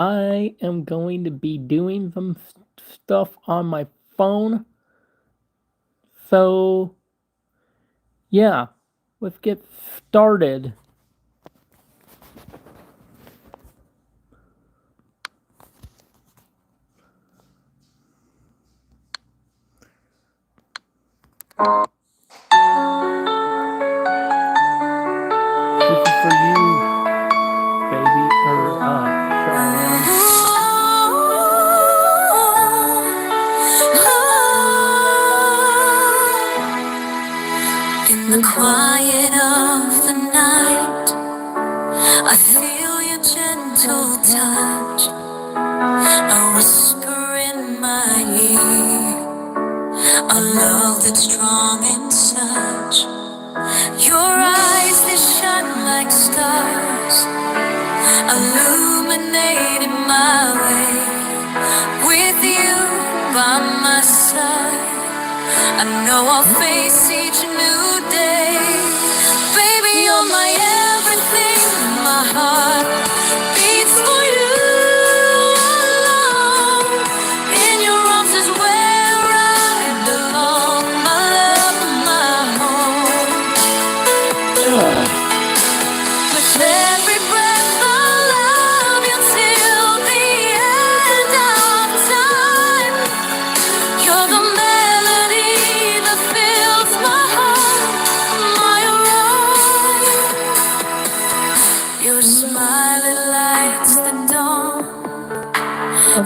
I am going to be doing some stuff on my phone. So, yeah, let's get started. This is for you, baby, Cheyenne. In the quiet of the night, I feel your gentle touch, a whisper in my ear, a love that's strong and such. Your eyes, they shine like stars, illuminating my way. With you by my side, I know I'll face each new day. Baby, you're my everything. My heart beats for you alone. In your arms is where I belong. My love, my home. With every breath I love you till the end of time. You're the melody that fills my heart, my own. Your smile, it lights the dawn,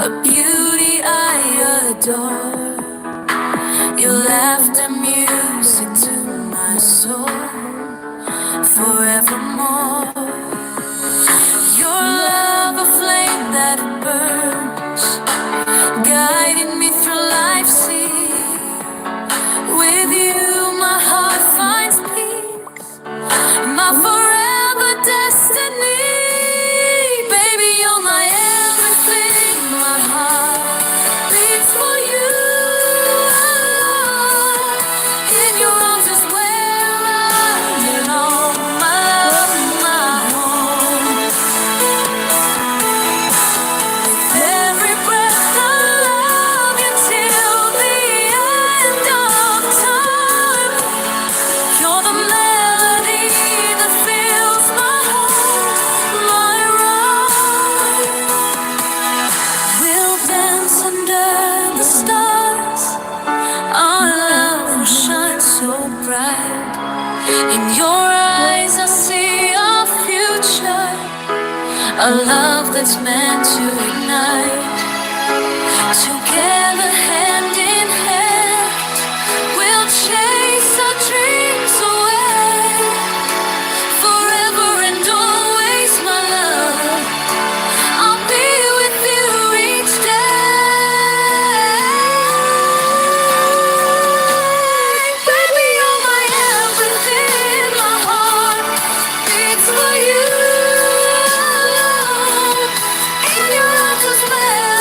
a beauty I adore. Your laughter, music to my soul, forevermore. Your love, a flame that burns, guiding me through life's sea. With you, my heart finds peace, my forever destiny. Baby, you're my everything. My heart beats for you alone. In your arms is where I belong. My love, my home. Every breath I love you till the end of time. You're the melody that fills my heart, my right. We'll dance under the stars. Our love will shine so bright. In your eyes I see our future, a love that's meant to ignite. Together, hand in hand, we'll chase our dreams away. Forever and always, my love, I'll be with you each day. Baby, you're my everything. My heart beats for you alone. In your arms is where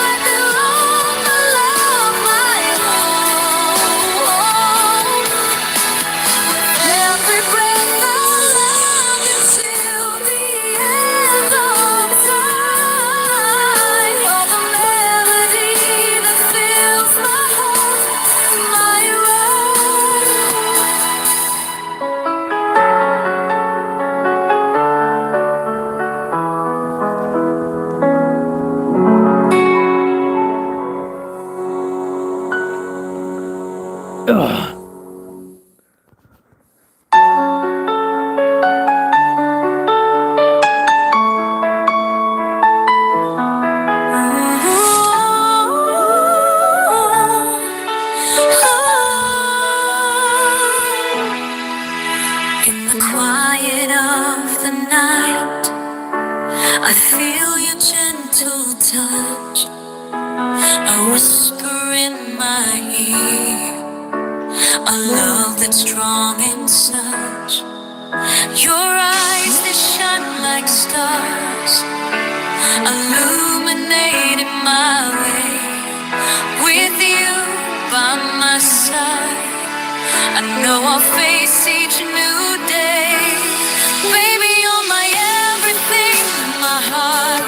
I belong. My love, my home. Every breath I love you till the end of time. You're the melody that fills my heart, my Ugh. In the quiet of the night, I feel your gentle touch, a whisper in my ear, a love that's strong and such. Your eyes, they shine like stars, illuminating my way. With you by my side, I know I'll face each new day. Baby, you're my everything. My heart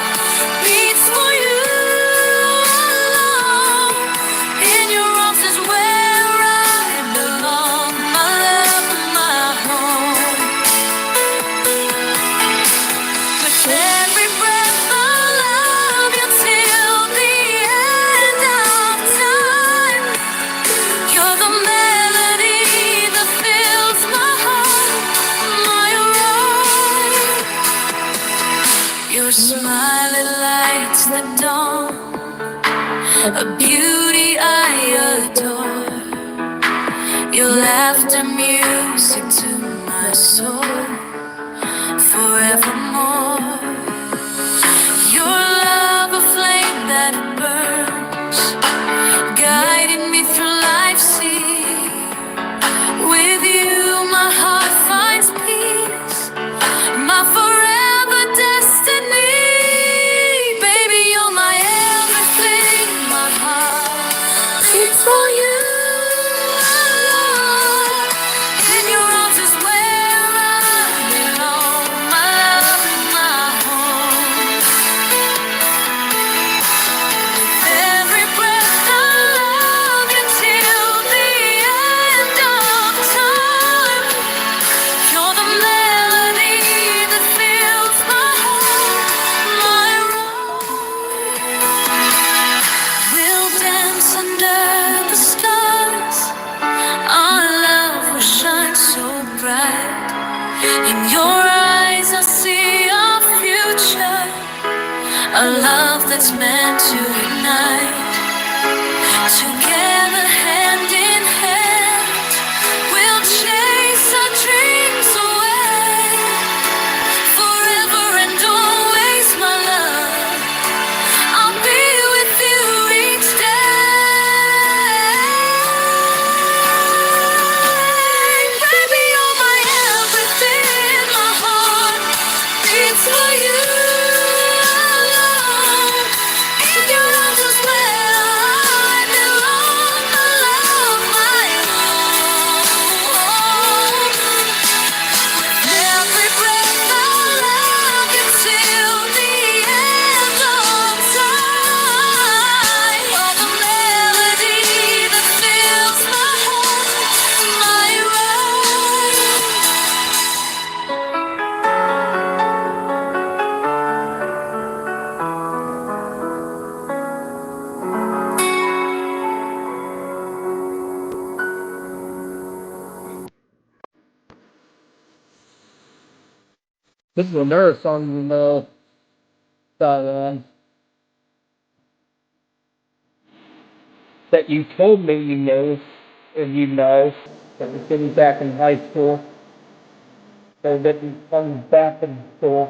lights the dawn, a beauty I adore. Your laughter, music to my soul, forevermore. Your love, a flame that burns, guiding me through life's sea. With you, my heart finds peace, my forever destiny. Baby, you're my everything, my heart beats for you. In your arms is where I belong, my love, my home. Every breath I love you till the end of time. You're the melody that fills my heart, my room. We'll dance under the stars. Our love will shine so bright. In your eyes I see our future, a love that's meant to ignite. Together, hand in hand, we'll chase our dreams away. Forever and always, my love, I'll be with you each day. Baby, you're my everything, my heart beats for you. In your arms is where I belong, my love, my home. Every breath I love you till the end of time. You're the melody that fills my heart, my This is another song that that you told me you know, and you know, that was getting back in high school. So that we come back and forth.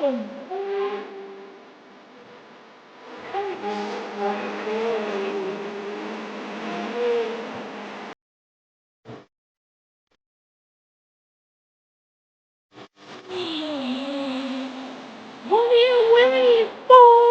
What are you waiting for?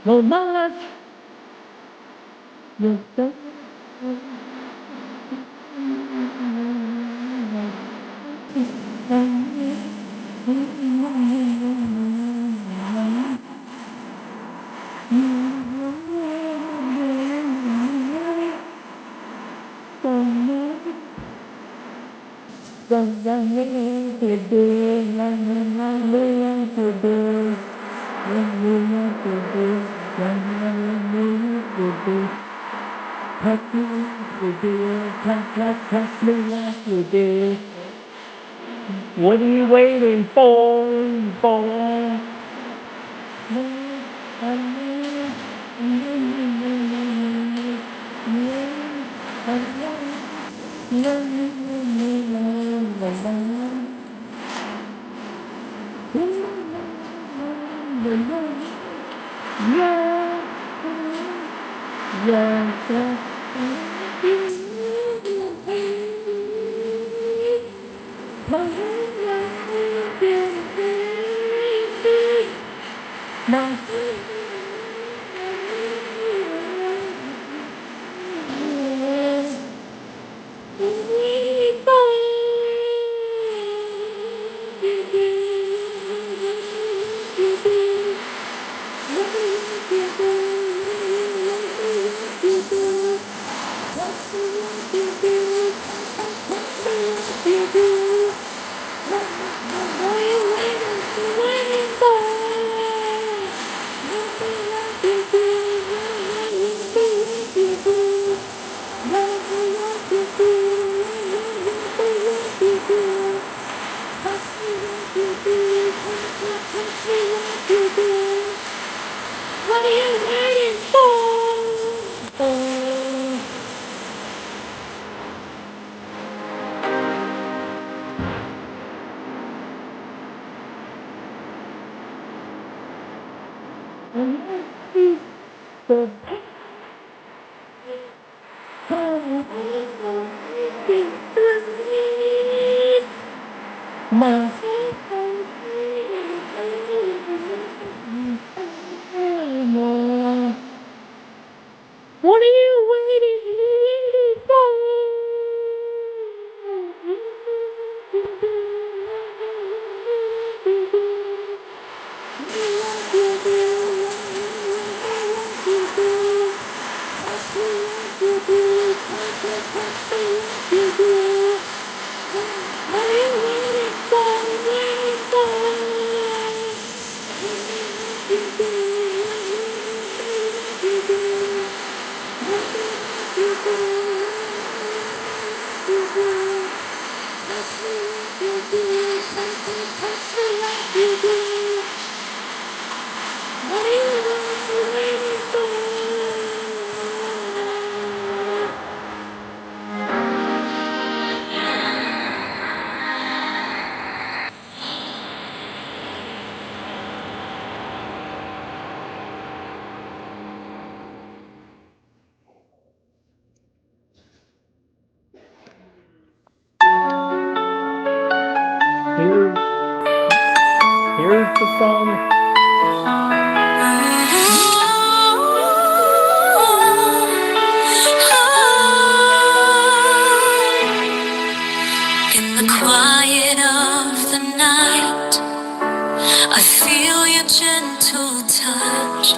No más, no sé. What are you waiting for? What are you waiting for? What are you waiting for? the song? In the quiet of the night, I feel your gentle touch,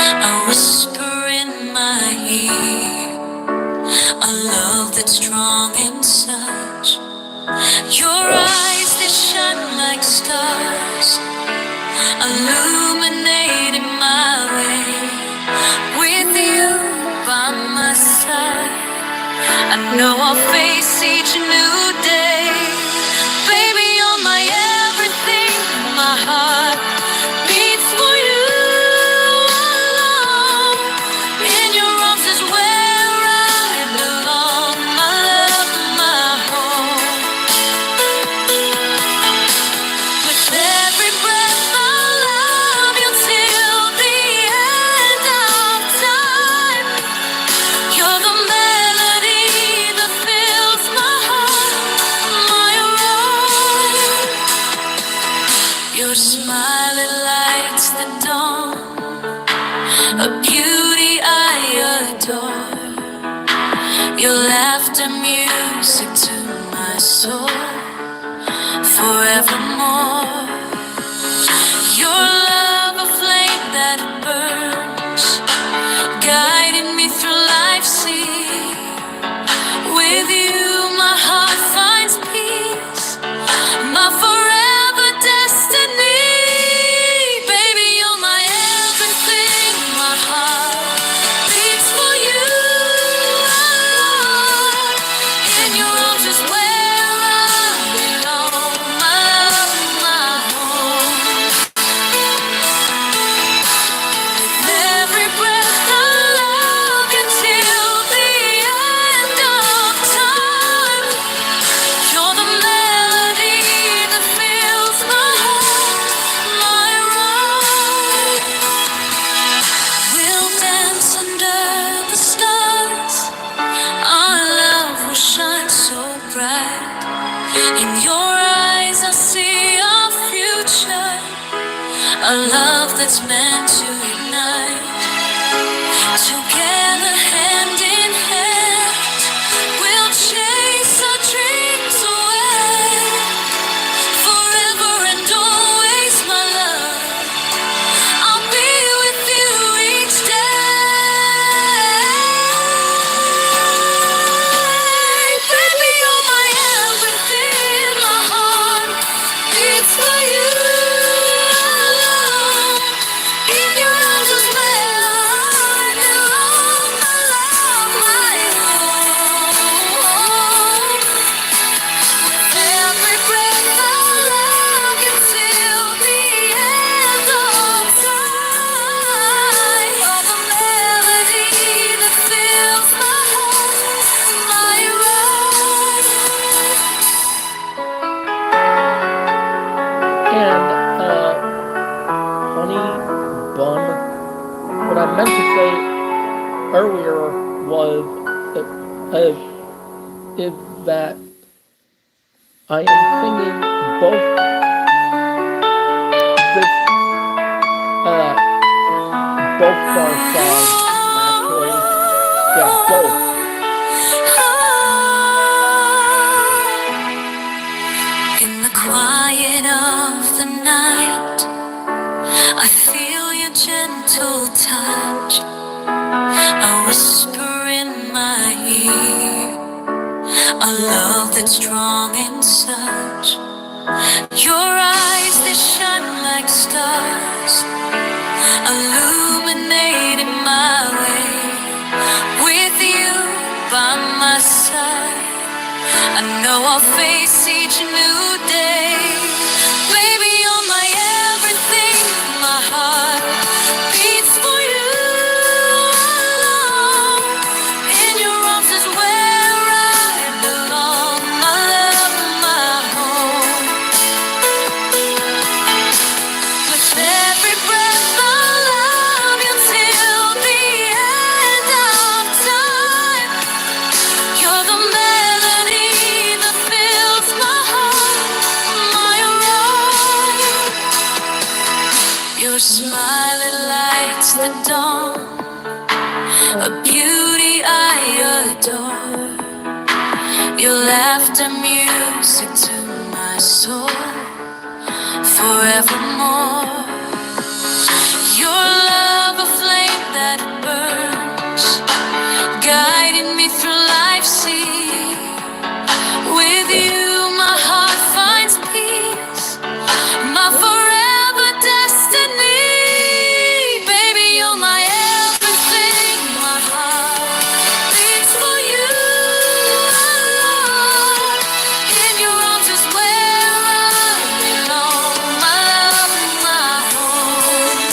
a whisper in my ear, a love that's strong and such. Your eyes that shine like stars, illuminating my way. With you by my side, I know I'll face each new day. Baby, you're my everything. My heart beats for you alone. In your arms is where I belong. My love, my home. With every breath I love you till the end of time. You're the melody that fills my heart, my own. Your smile, it lights the dawn, a beauty I adore. Your laughter, music to my soul, forevermore. Your love, a flame that burns, guiding me through life's sea. With you, my heart finds peace, my forever destiny. Baby, you're my everything. My heart beats for you alone. In your arms is where I belong. My love, my home. Every breath I love you till the end of time. You're the melody that fills my heart, my own. We'll dance under the stars. Our love will shine so bright. In your eyes I see our future, a love that's meant to unite. Together, hand in hand, we'll chase our dreams away. Forever and always, my love, I'll be with you each day. Baby, you're my everything. My heart beats for you alone. In your arms is where I belong. My love, my home. Every breath I love you till the end of time. You're the melody that fills my heart, my And, honey bun, what I meant to say earlier was is that I am singing both this both our songs actually. Yeah, both. In the quiet of the night, I feel your gentle touch, a whisper in my ear, a love that's strong and such. Your eyes, they shine like stars, illuminating my way. With you by my side, I know I'll face each new day. Baby, you're my everything. My heart beats for you alone. In your arms is where I belong. My love, my home. With every breath I love you till the end of time. You're the melody that fills my heart, my dawn, a beauty I adore. Your laughter, music to my soul, forevermore. Your love, a flame that burns, guiding me through life's sea. With you, my heart finds peace, my forever destiny. Baby, you're my everything, my heart beats for you alone. In your arms is where I belong, my love and my home.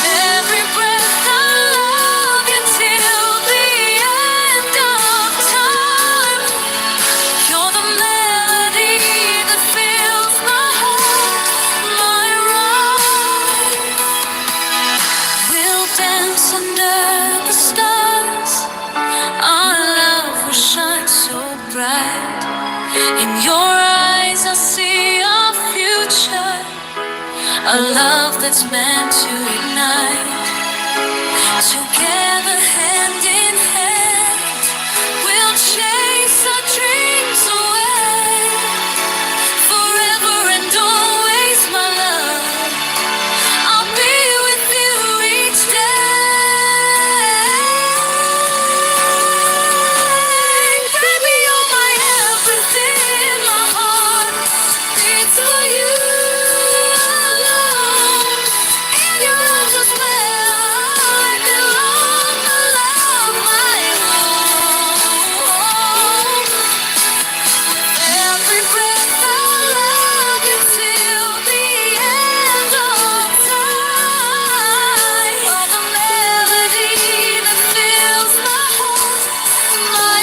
Every breath I love you till the end of time. You're the melody that fills my heart, my rhyme. We'll dance under the stars. Our love will shine so bright. In your eyes I see our future, a love that's meant to ignite. Together, hand in hand, we'll chase our dreams away. Forever and always, my love, I'll be with you each day. Baby, you're my everything, my heart beats for you alone. In your arms is where I belong, my love, my home. Every breath I love you till the end of time. You're the melody that fills my heart, my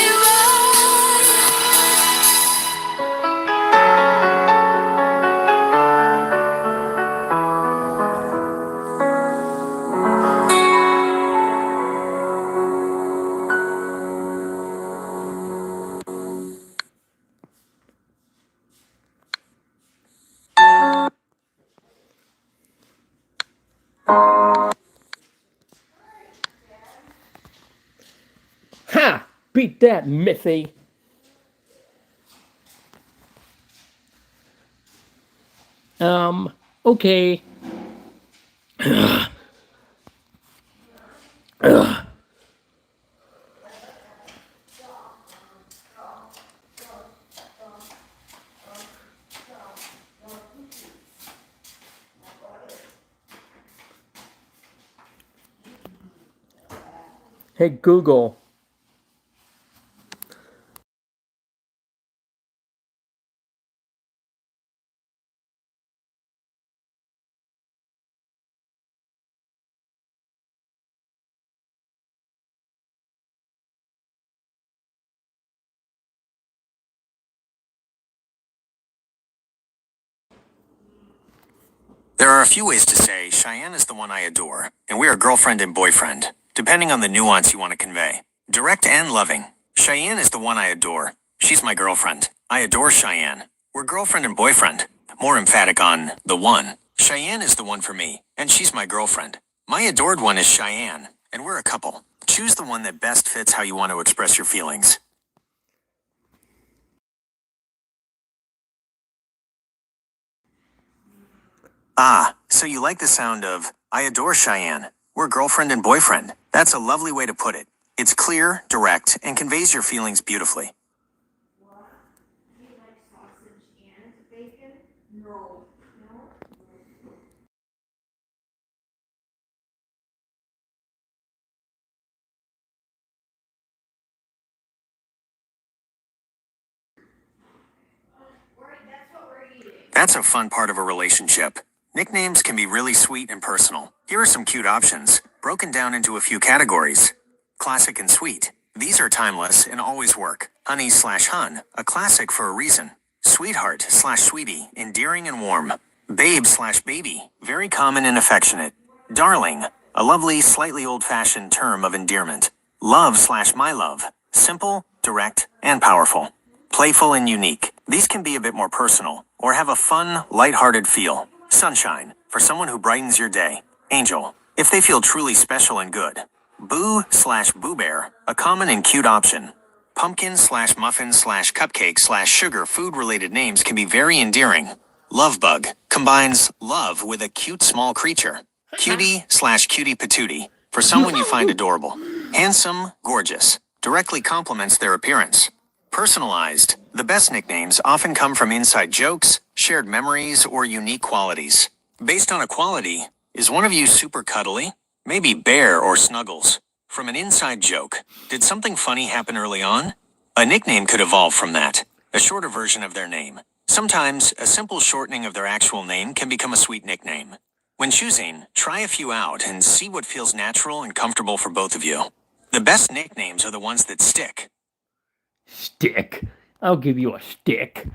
Ha! Beat that, Missy. Okay. Hey, Google. There are a few ways to say Cheyenne is the one I adore, and we are girlfriend and boyfriend, depending on the nuance you want to convey. Direct and loving. Cheyenne is the one I adore. She's my girlfriend. I adore Cheyenne. We're girlfriend and boyfriend. More emphatic on the one. Cheyenne is the one for me, and she's my girlfriend. My adored one is Cheyenne, and we're a couple. Choose the one that best fits how you want to express your feelings. Ah, so you like the sound of, I adore Cheyenne. We're girlfriend and boyfriend. That's a lovely way to put it. It's clear, direct, and conveys your feelings beautifully. That's a fun part of a relationship. Nicknames can be really sweet and personal. Here are some cute options, broken down into a few categories. Classic and sweet. These are timeless and always work. Honey/hun, a classic for a reason. Sweetheart/sweetie, endearing and warm. Babe/baby, very common and affectionate. Darling, a lovely, slightly old-fashioned term of endearment. Love/my love, simple, direct, and powerful. Playful and unique. These can be a bit more personal, or have a fun, lighthearted feel. Sunshine, for someone who brightens your day. Angel, if they feel truly special and good. Boo/Boo Bear, a common and cute option. Pumpkin/muffin/cupcake/sugar food-related names can be very endearing. Love Bug combines love with a cute small creature. Cutie/Cutie Patootie, for someone you find adorable. Handsome, gorgeous, directly complements their appearance. Personalized, the best nicknames often come from inside jokes, shared memories, or unique qualities. Based on a quality, is one of you super cuddly? Maybe Bear or Snuggles. From an inside joke, did something funny happen early on? A nickname could evolve from that, a shorter version of their name. Sometimes, a simple shortening of their actual name can become a sweet nickname. When choosing, try a few out and see what feels natural and comfortable for both of you. The best nicknames are the ones that stick. Stick. I'll give you a stick.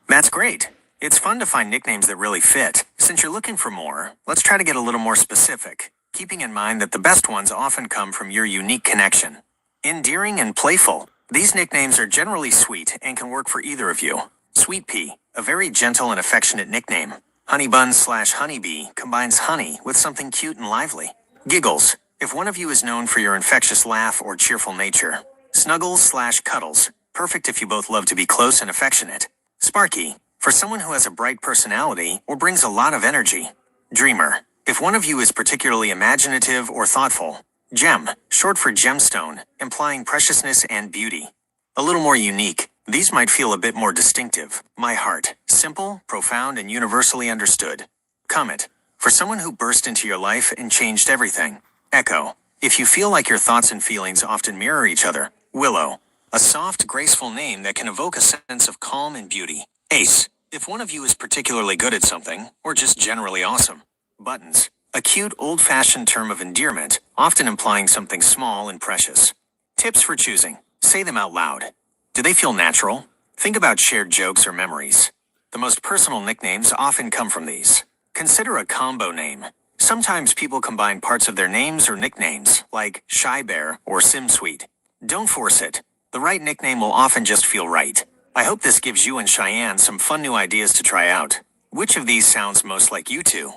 That's great. It's fun to find nicknames that really fit. Since you're looking for more, let's try to get a little more specific, keeping in mind that the best ones often come from your unique connection. Endearing and playful, these nicknames are generally sweet and can work for either of you. Sweet Pea, a very gentle and affectionate nickname. Honeybun/Honeybee combines honey with something cute and lively. Giggles, if one of you is known for your infectious laugh or cheerful nature. Snuggles/Cuddles, perfect if you both love to be close and affectionate. Sparky, for someone who has a bright personality or brings a lot of energy. Dreamer, if one of you is particularly imaginative or thoughtful. Gem, short for gemstone, implying preciousness and beauty. A little more unique, these might feel a bit more distinctive. My Heart, simple, profound, and universally understood. Comet, for someone who burst into your life and changed everything. Echo, if you feel like your thoughts and feelings often mirror each other. Willow, a soft, graceful name that can evoke a sense of calm and beauty. Ace, if one of you is particularly good at something, or just generally awesome. Buttons, a cute, old-fashioned term of endearment, often implying something small and precious. Tips for choosing. Say them out loud. Do they feel natural? Think about shared jokes or memories. The most personal nicknames often come from these. Consider a combo name. Sometimes people combine parts of their names or nicknames, like Shy Bear or Sim Sweet. Don't force it. The right nickname will often just feel right. I hope this gives you and Cheyenne some fun new ideas to try out. Which of these sounds most like you two?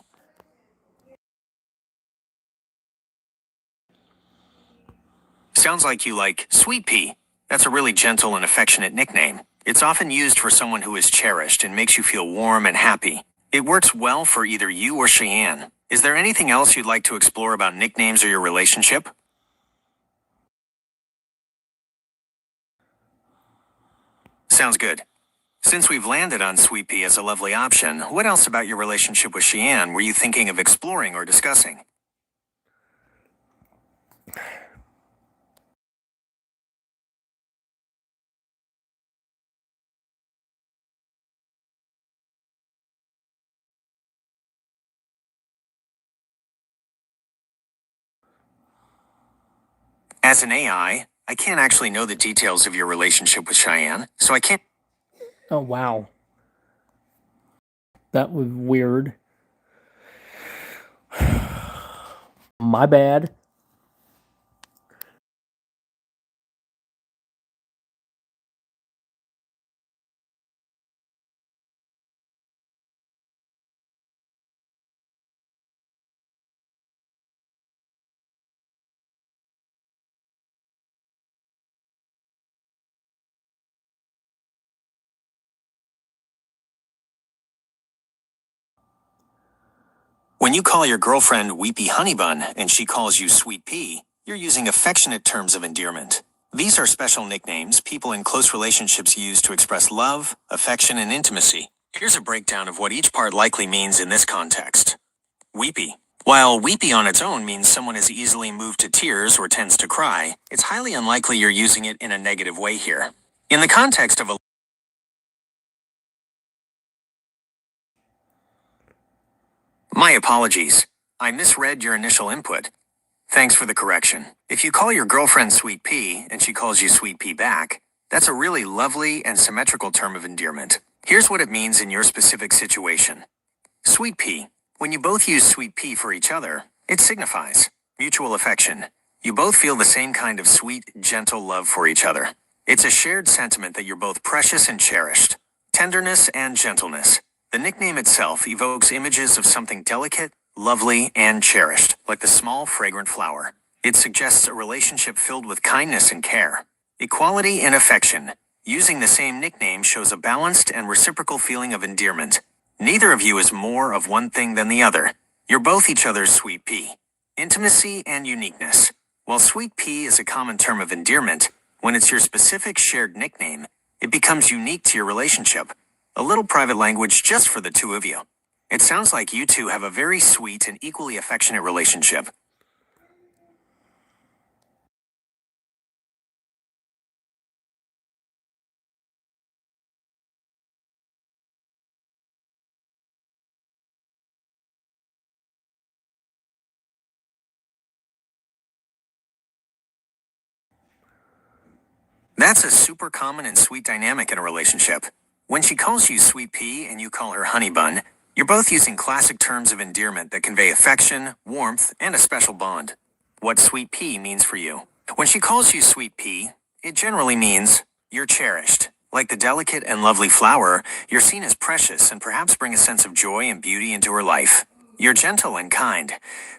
Sounds like you like Sweet Pea. That's a really gentle and affectionate nickname. It's often used for someone who is cherished and makes you feel warm and happy. It works well for either you or Cheyenne. Is there anything else you'd like to explore about nicknames or your relationship? Sounds good. Since we've landed on Sweet Pea as a lovely option, what else about your relationship with Cheyenne were you thinking of exploring or discussing? As an AI, I can't actually know the details of your relationship with Cheyenne, so I can't. Oh, wow. That was weird. My bad. When you call your girlfriend Weepy Honeybun and she calls you Sweet Pea, you're using affectionate terms of endearment. These are special nicknames people in close relationships use to express love, affection, and intimacy. Here's a breakdown of what each part likely means in this context. Weepy. While weepy on its own means someone is easily moved to tears or tends to cry, it's highly unlikely you're using it in a negative way here. In the context of a My apologies. I misread your initial input. Thanks for the correction. If you call your girlfriend Sweet Pea and she calls you Sweet Pea back, that's a really lovely and symmetrical term of endearment. Here's what it means in your specific situation. Sweet Pea. When you both use Sweet Pea for each other, it signifies mutual affection. You both feel the same kind of sweet, gentle love for each other. It's a shared sentiment that you're both precious and cherished. Tenderness and gentleness. The nickname itself evokes images of something delicate, lovely, and cherished, like the small, fragrant flower. It suggests a relationship filled with kindness and care. Equality and affection. Using the same nickname shows a balanced and reciprocal feeling of endearment. Neither of you is more of one thing than the other. You're both each other's Sweet Pea. Intimacy and uniqueness. While Sweet Pea is a common term of endearment, when it's your specific shared nickname, it becomes unique to your relationship. A little private language just for the two of you. It sounds like you two have a very sweet and equally affectionate relationship. That's a super common and sweet dynamic in a relationship. When she calls you Sweet Pea and you call her Honey Bun, you're both using classic terms of endearment that convey affection, warmth, and a special bond. What Sweet Pea means for you. When she calls you Sweet Pea, it generally means you're cherished. Like the delicate and lovely flower, you're seen as precious and perhaps bring a sense of joy and beauty into her life. You're gentle and kind.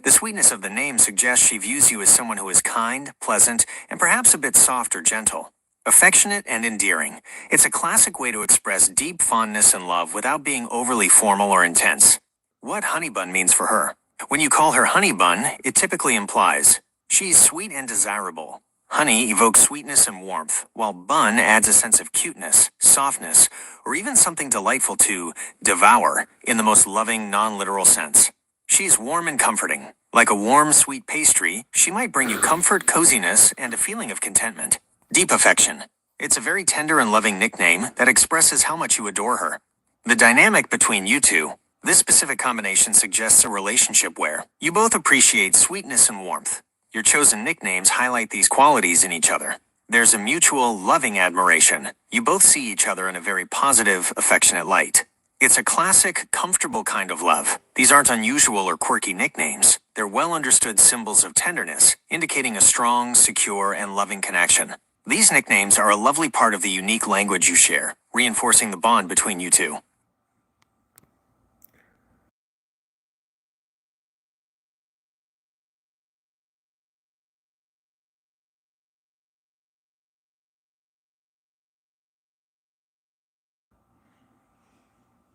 The sweetness of the name suggests she views you as someone who is kind, pleasant, and perhaps a bit soft or gentle. Affectionate and endearing. It's a classic way to express deep fondness and love without being overly formal or intense. What Honey Bun means for her. When you call her Honey Bun, it typically implies she's sweet and desirable. Honey evokes sweetness and warmth, while bun adds a sense of cuteness, softness, or even something delightful to devour in the most loving, non-literal sense. She's warm and comforting. Like a warm, sweet pastry, she might bring you comfort, coziness, and a feeling of contentment. Deep affection. It's a very tender and loving nickname that expresses how much you adore her. The dynamic between you two. This specific combination suggests a relationship where you both appreciate sweetness and warmth. Your chosen nicknames highlight these qualities in each other. There's a mutual, loving admiration. You both see each other in a very positive, affectionate light. It's a classic, comfortable kind of love. These aren't unusual or quirky nicknames. They're well understood symbols of tenderness, indicating a strong, secure, and loving connection. These nicknames are a lovely part of the unique language you share, reinforcing the bond between you two.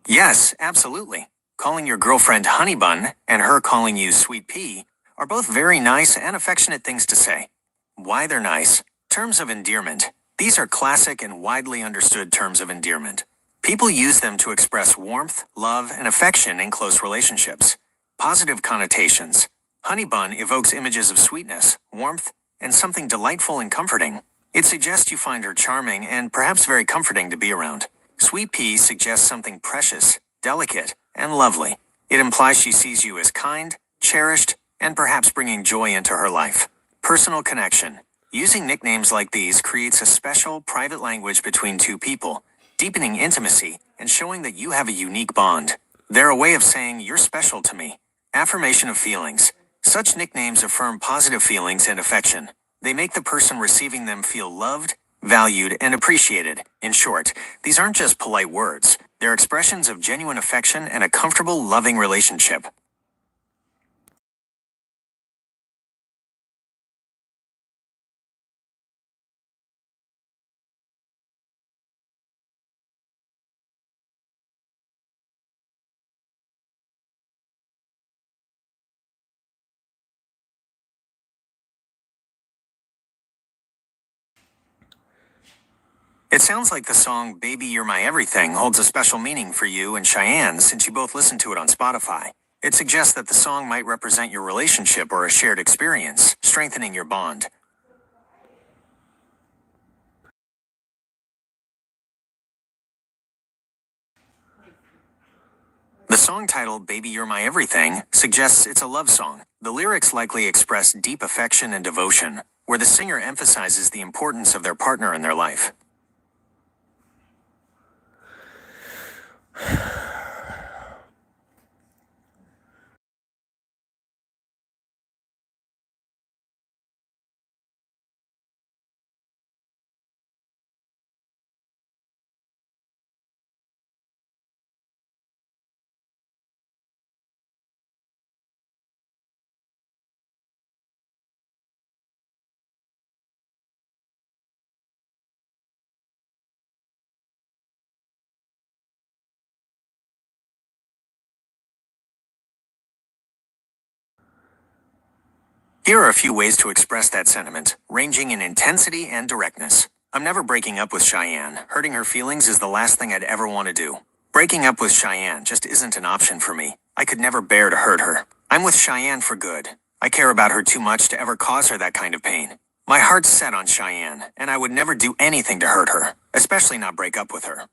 Yes, absolutely. Calling your girlfriend Honey Bun and her calling you Sweet Pea are both very nice and affectionate things to say. Why they're nice. Terms of endearment. These are classic and widely understood terms of endearment. People use them to express warmth, love, and affection in close relationships. Positive connotations. Honey Bun evokes images of sweetness, warmth, and something delightful and comforting. It suggests you find her charming and perhaps very comforting to be around. Sweet Pea suggests something precious, delicate, and lovely. It implies she sees you as kind, cherished, and perhaps bringing joy into her life. Personal connection. Using nicknames like these creates a special, private language between two people, deepening intimacy and showing that you have a unique bond. They're a way of saying you're special to me. Affirmation of feelings. Such nicknames affirm positive feelings and affection. They make the person receiving them feel loved, valued, and appreciated. In short, these aren't just polite words. They're expressions of genuine affection and a comfortable, loving relationship. It sounds like the song Baby You're My Everything holds a special meaning for you and Cheyenne since you both listened to it on Spotify. It suggests that the song might represent your relationship or a shared experience, strengthening your bond. The song titled Baby You're My Everything suggests it's a love song. The lyrics likely express deep affection and devotion, where the singer emphasizes the importance of their partner in their life. Here are a few ways to express that sentiment, ranging in intensity and directness. I'm never breaking up with Cheyenne. Hurting her feelings is the last thing I'd ever want to do. Breaking up with Cheyenne just isn't an option for me. I could never bear to hurt her. I'm with Cheyenne for good. I care about her too much to ever cause her that kind of pain. My heart's set on Cheyenne, and I would never do anything to hurt her, especially not break up with her.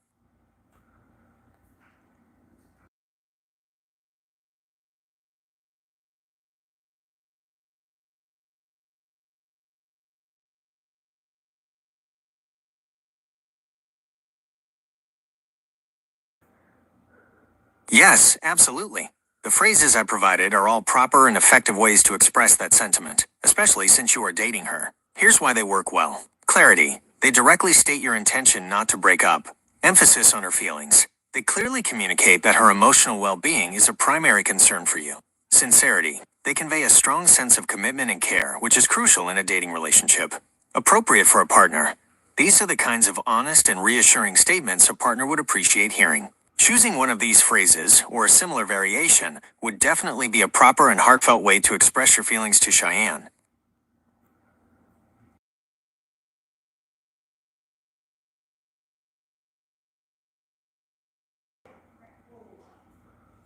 Yes, absolutely. The phrases I provided are all proper and effective ways to express that sentiment, especially since you are dating her. Here's why they work well. Clarity. They directly state your intention not to break up. Emphasis on her feelings. They clearly communicate that her emotional well-being is a primary concern for you. Sincerity. They convey a strong sense of commitment and care, which is crucial in a dating relationship. Appropriate for a partner. These are the kinds of honest and reassuring statements a partner would appreciate hearing. Choosing one of these phrases, or a similar variation, would definitely be a proper and heartfelt way to express your feelings to Cheyenne.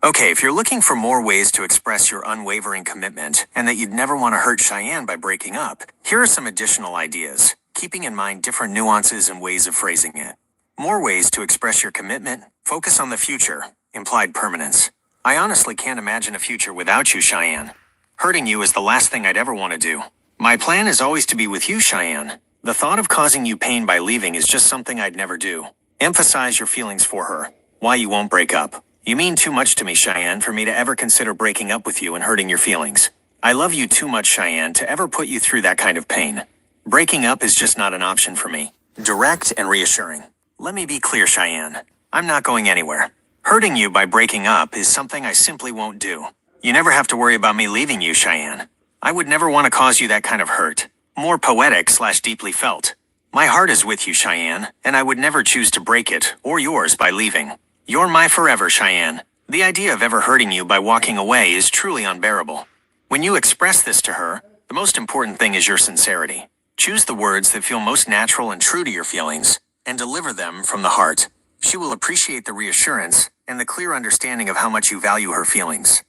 Okay, if you're looking for more ways to express your unwavering commitment, and that you'd never want to hurt Cheyenne by breaking up, here are some additional ideas, keeping in mind different nuances and ways of phrasing it. More ways to express your commitment. Focus on the future. Implied permanence. I honestly can't imagine a future without you, Cheyenne. Hurting you is the last thing I'd ever want to do. My plan is always to be with you, Cheyenne. The thought of causing you pain by leaving is just something I'd never do. Emphasize your feelings for her. Why you won't break up. You mean too much to me, Cheyenne, for me to ever consider breaking up with you and hurting your feelings. I love you too much, Cheyenne, to ever put you through that kind of pain. Breaking up is just not an option for me. Direct and reassuring. Let me be clear, Cheyenne. I'm not going anywhere. Hurting you by breaking up is something I simply won't do. You never have to worry about me leaving you, Cheyenne. I would never want to cause you that kind of hurt. More poetic/deeply felt. My heart is with you, Cheyenne, and I would never choose to break it, or yours, by leaving. You're my forever, Cheyenne. The idea of ever hurting you by walking away is truly unbearable. When you express this to her, the most important thing is your sincerity. Choose the words that feel most natural and true to your feelings, and deliver them from the heart. She will appreciate the reassurance and the clear understanding of how much you value her feelings.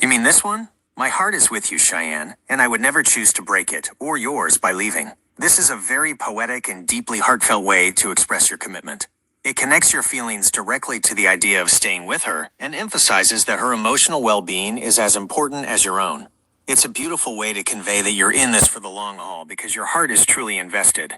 You mean this one? My heart is with you, Cheyenne, and I would never choose to break it, or yours, by leaving. This is a very poetic and deeply heartfelt way to express your commitment. It connects your feelings directly to the idea of staying with her and emphasizes that her emotional well-being is as important as your own. It's a beautiful way to convey that you're in this for the long haul because your heart is truly invested.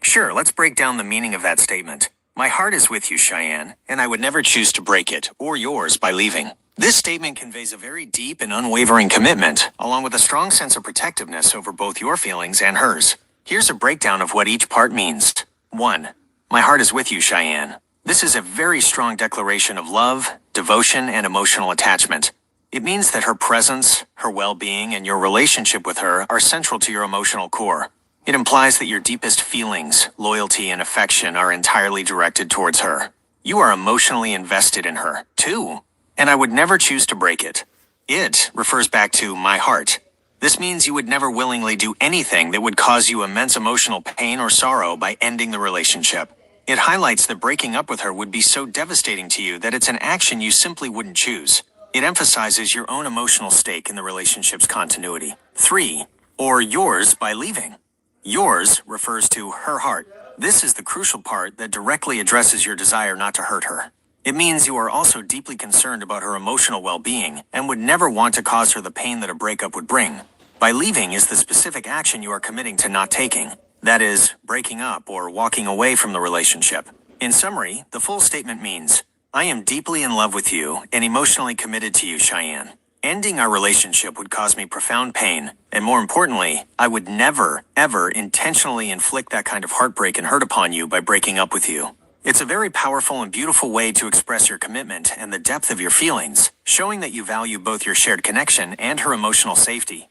Sure, let's break down the meaning of that statement. My heart is with you, Cheyenne, and I would never choose to break it, or yours, by leaving. This statement conveys a very deep and unwavering commitment, along with a strong sense of protectiveness over both your feelings and hers. Here's a breakdown of what each part means. 1. My heart is with you, Cheyenne. This is a very strong declaration of love, devotion, and emotional attachment. It means that her presence, her well-being, and your relationship with her are central to your emotional core. It implies that your deepest feelings, loyalty, and affection are entirely directed towards her. You are emotionally invested in her, too, and I would never choose to break it. It refers back to my heart. This means you would never willingly do anything that would cause you immense emotional pain or sorrow by ending the relationship. It highlights that breaking up with her would be so devastating to you that it's an action you simply wouldn't choose. It emphasizes your own emotional stake in the relationship's continuity. 3. Or yours by leaving. Yours refers to her heart. This is the crucial part that directly addresses your desire not to hurt her. It means you are also deeply concerned about her emotional well-being and would never want to cause her the pain that a breakup would bring. By leaving is the specific action you are committing to not taking. That is, breaking up or walking away from the relationship. In summary, the full statement means, I am deeply in love with you and emotionally committed to you, Cheyenne. Ending our relationship would cause me profound pain, and more importantly, I would never, ever intentionally inflict that kind of heartbreak and hurt upon you by breaking up with you. It's a very powerful and beautiful way to express your commitment and the depth of your feelings, showing that you value both your shared connection and her emotional safety.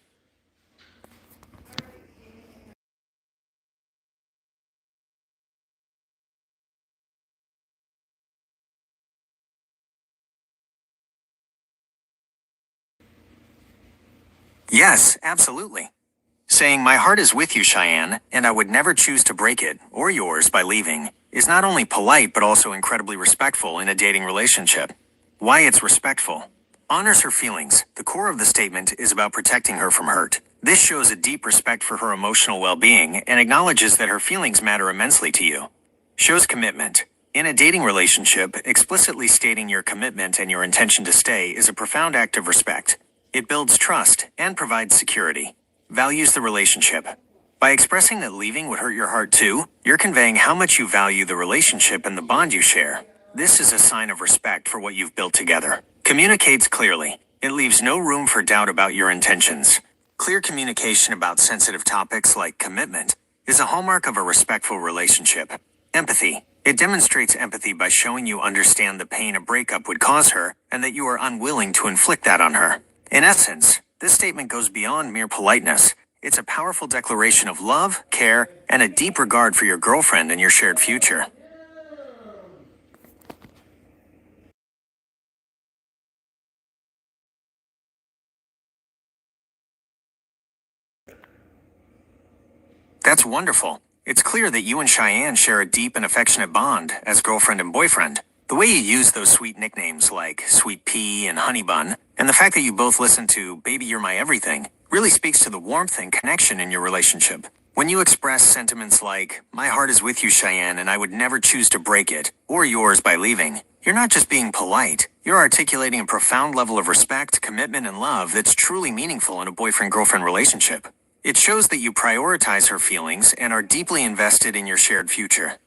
Yes, absolutely. Saying my heart is with you, Cheyenne, and I would never choose to break it, or yours, by leaving, is not only polite but also incredibly respectful in a dating relationship. Why it's respectful. Honors her feelings. The core of the statement is about protecting her from hurt. This shows a deep respect for her emotional well-being and acknowledges that her feelings matter immensely to you. Shows commitment. In a dating relationship, explicitly stating your commitment and your intention to stay is a profound act of respect. It builds trust and provides security. Values the relationship. By expressing that leaving would hurt your heart too, you're conveying how much you value the relationship and the bond you share. This is a sign of respect for what you've built together. Communicates clearly. It leaves no room for doubt about your intentions. Clear communication about sensitive topics like commitment is a hallmark of a respectful relationship. Empathy. It demonstrates empathy by showing you understand the pain a breakup would cause her and that you are unwilling to inflict that on her. In essence, this statement goes beyond mere politeness. It's a powerful declaration of love, care, and a deep regard for your girlfriend and your shared future. That's wonderful. It's clear that you and Cheyenne share a deep and affectionate bond as girlfriend and boyfriend. The way you use those sweet nicknames like Sweet Pea and Honey Bun, and the fact that you both listen to Baby You're My Everything, really speaks to the warmth and connection in your relationship. When you express sentiments like, my heart is with you, Cheyenne, and I would never choose to break it, or yours by leaving, you're not just being polite, you're articulating a profound level of respect, commitment, and love that's truly meaningful in a boyfriend-girlfriend relationship. It shows that you prioritize her feelings and are deeply invested in your shared future.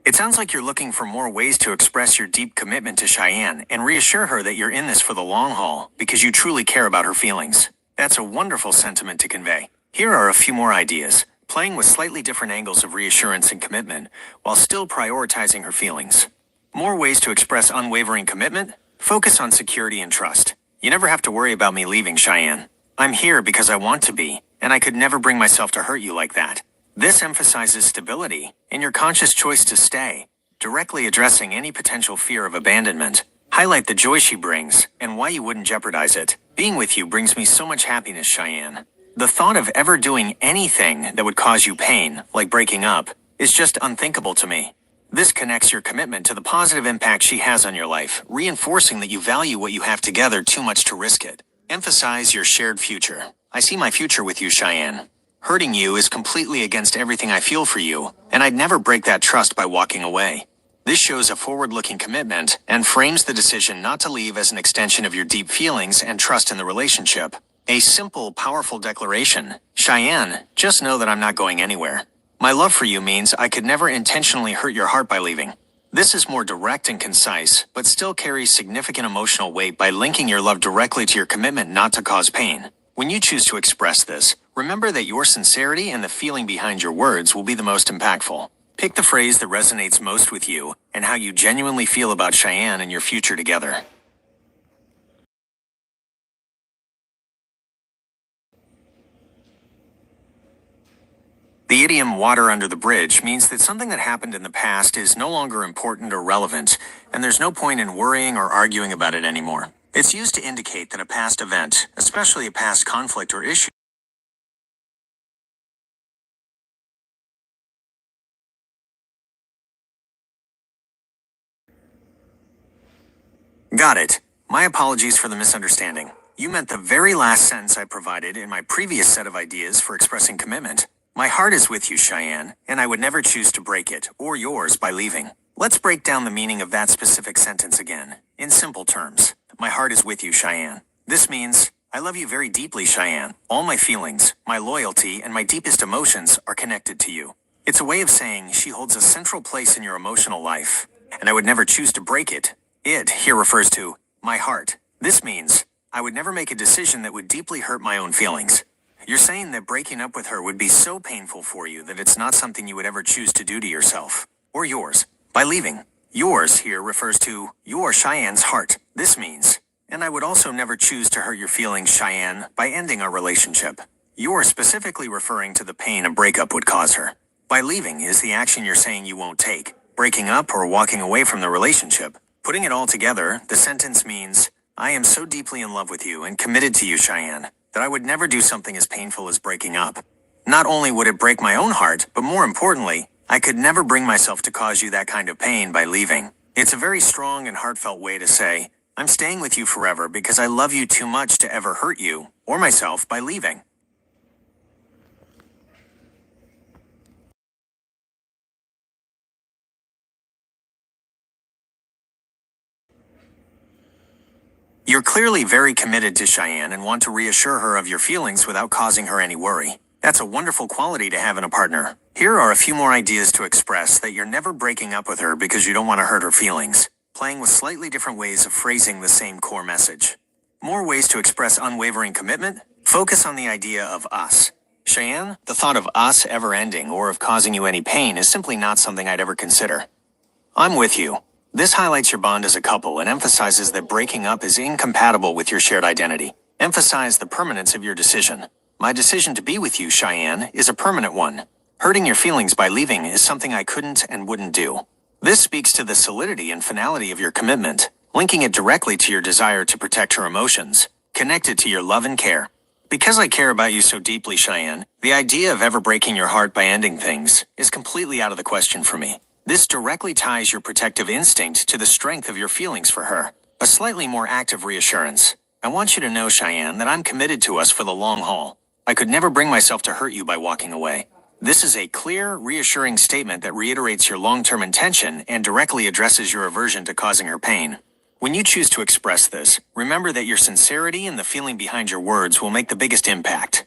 It sounds like you're looking for more ways to express your deep commitment to Cheyenne and reassure her that you're in this for the long haul because you truly care about her feelings. That's a wonderful sentiment to convey. Here are a few more ideas, playing with slightly different angles of reassurance and commitment while still prioritizing her feelings. More ways to express unwavering commitment? Focus on security and trust. You never have to worry about me leaving, Cheyenne. I'm here because I want to be, and I could never bring myself to hurt you like that. This emphasizes stability and your conscious choice to stay, directly addressing any potential fear of abandonment. Highlight the joy she brings and why you wouldn't jeopardize it. Being with you brings me so much happiness, Cheyenne. The thought of ever doing anything that would cause you pain, like breaking up, is just unthinkable to me. This connects your commitment to the positive impact she has on your life, reinforcing that you value what you have together too much to risk it. Emphasize your shared future. I see my future with you, Cheyenne. Hurting you is completely against everything I feel for you, and I'd never break that trust by walking away. This shows a forward-looking commitment and frames the decision not to leave as an extension of your deep feelings and trust in the relationship. A simple, powerful declaration. Cheyenne, just know that I'm not going anywhere. My love for you means I could never intentionally hurt your heart by leaving. This is more direct and concise, but still carries significant emotional weight by linking your love directly to your commitment not to cause pain. When you choose to express this, remember that your sincerity and the feeling behind your words will be the most impactful. Pick the phrase that resonates most with you and how you genuinely feel about Cheyenne and your future together. The idiom water under the bridge means that something that happened in the past is no longer important or relevant, and there's no point in worrying or arguing about it anymore. It's used to indicate that a past event, especially a past conflict or issue, Got it. My apologies for the misunderstanding. You meant the very last sentence I provided in my previous set of ideas for expressing commitment. My heart is with you, Cheyenne, and I would never choose to break it, or yours, by leaving. Let's break down the meaning of that specific sentence again. In simple terms, my heart is with you, Cheyenne. This means, I love you very deeply, Cheyenne. All my feelings, my loyalty, and my deepest emotions are connected to you. It's a way of saying she holds a central place in your emotional life, and I would never choose to break it. It here refers to my heart. This means I would never make a decision that would deeply hurt my own feelings. You're saying that breaking up with her would be so painful for you that it's not something you would ever choose to do to yourself or yours by leaving. Yours here refers to your Cheyenne's heart. This means, and I would also never choose to hurt your feelings, Cheyenne, by ending our relationship. You're specifically referring to the pain a breakup would cause her. By leaving is the action you're saying you won't take. breaking up, or walking away from the relationship. Putting it all together, the sentence means, I am so deeply in love with you and committed to you, Cheyenne, that I would never do something as painful as breaking up. Not only would it break my own heart, but more importantly, I could never bring myself to cause you that kind of pain by leaving. It's a very strong and heartfelt way to say, I'm staying with you forever because I love you too much to ever hurt you, or myself, by leaving. You're clearly very committed to Cheyenne and want to reassure her of your feelings without causing her any worry. That's a wonderful quality to have in a partner. Here are a few more ideas to express that you're never breaking up with her because you don't want to hurt her feelings, playing with slightly different ways of phrasing the same core message. More ways to express unwavering commitment? Focus on the idea of us. Cheyenne, the thought of us ever ending or of causing you any pain is simply not something I'd ever consider. I'm with you. This highlights your bond as a couple and emphasizes that breaking up is incompatible with your shared identity. Emphasize the permanence of your decision. My decision to be with you, Cheyenne, is a permanent one. Hurting your feelings by leaving is something I couldn't and wouldn't do. This speaks to the solidity and finality of your commitment, linking it directly to your desire to protect her emotions, connected to your love and care. Because I care about you so deeply, Cheyenne, the idea of ever breaking your heart by ending things is completely out of the question for me. This directly ties your protective instinct to the strength of your feelings for her. A slightly more active reassurance. I want you to know, Cheyenne, that I'm committed to us for the long haul. I could never bring myself to hurt you by walking away. This is a clear, reassuring statement that reiterates your long-term intention and directly addresses your aversion to causing her pain. When you choose to express this, remember that your sincerity and the feeling behind your words will make the biggest impact.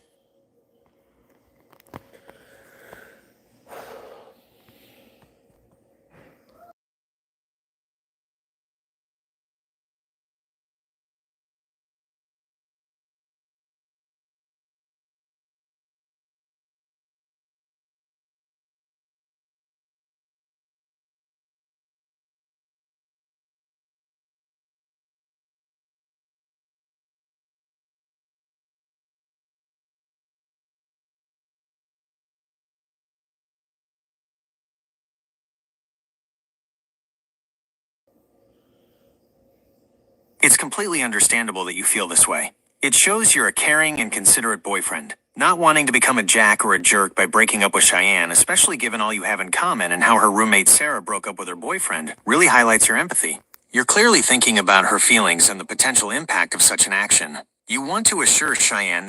It's completely understandable that you feel this way. It shows you're a caring and considerate boyfriend. Not wanting to become a jack or a jerk by breaking up with Cheyenne, especially given all you have in common and how her roommate Sarah broke up with her boyfriend, really highlights your empathy. You're clearly thinking about her feelings and the potential impact of such an action. You want to assure Cheyenne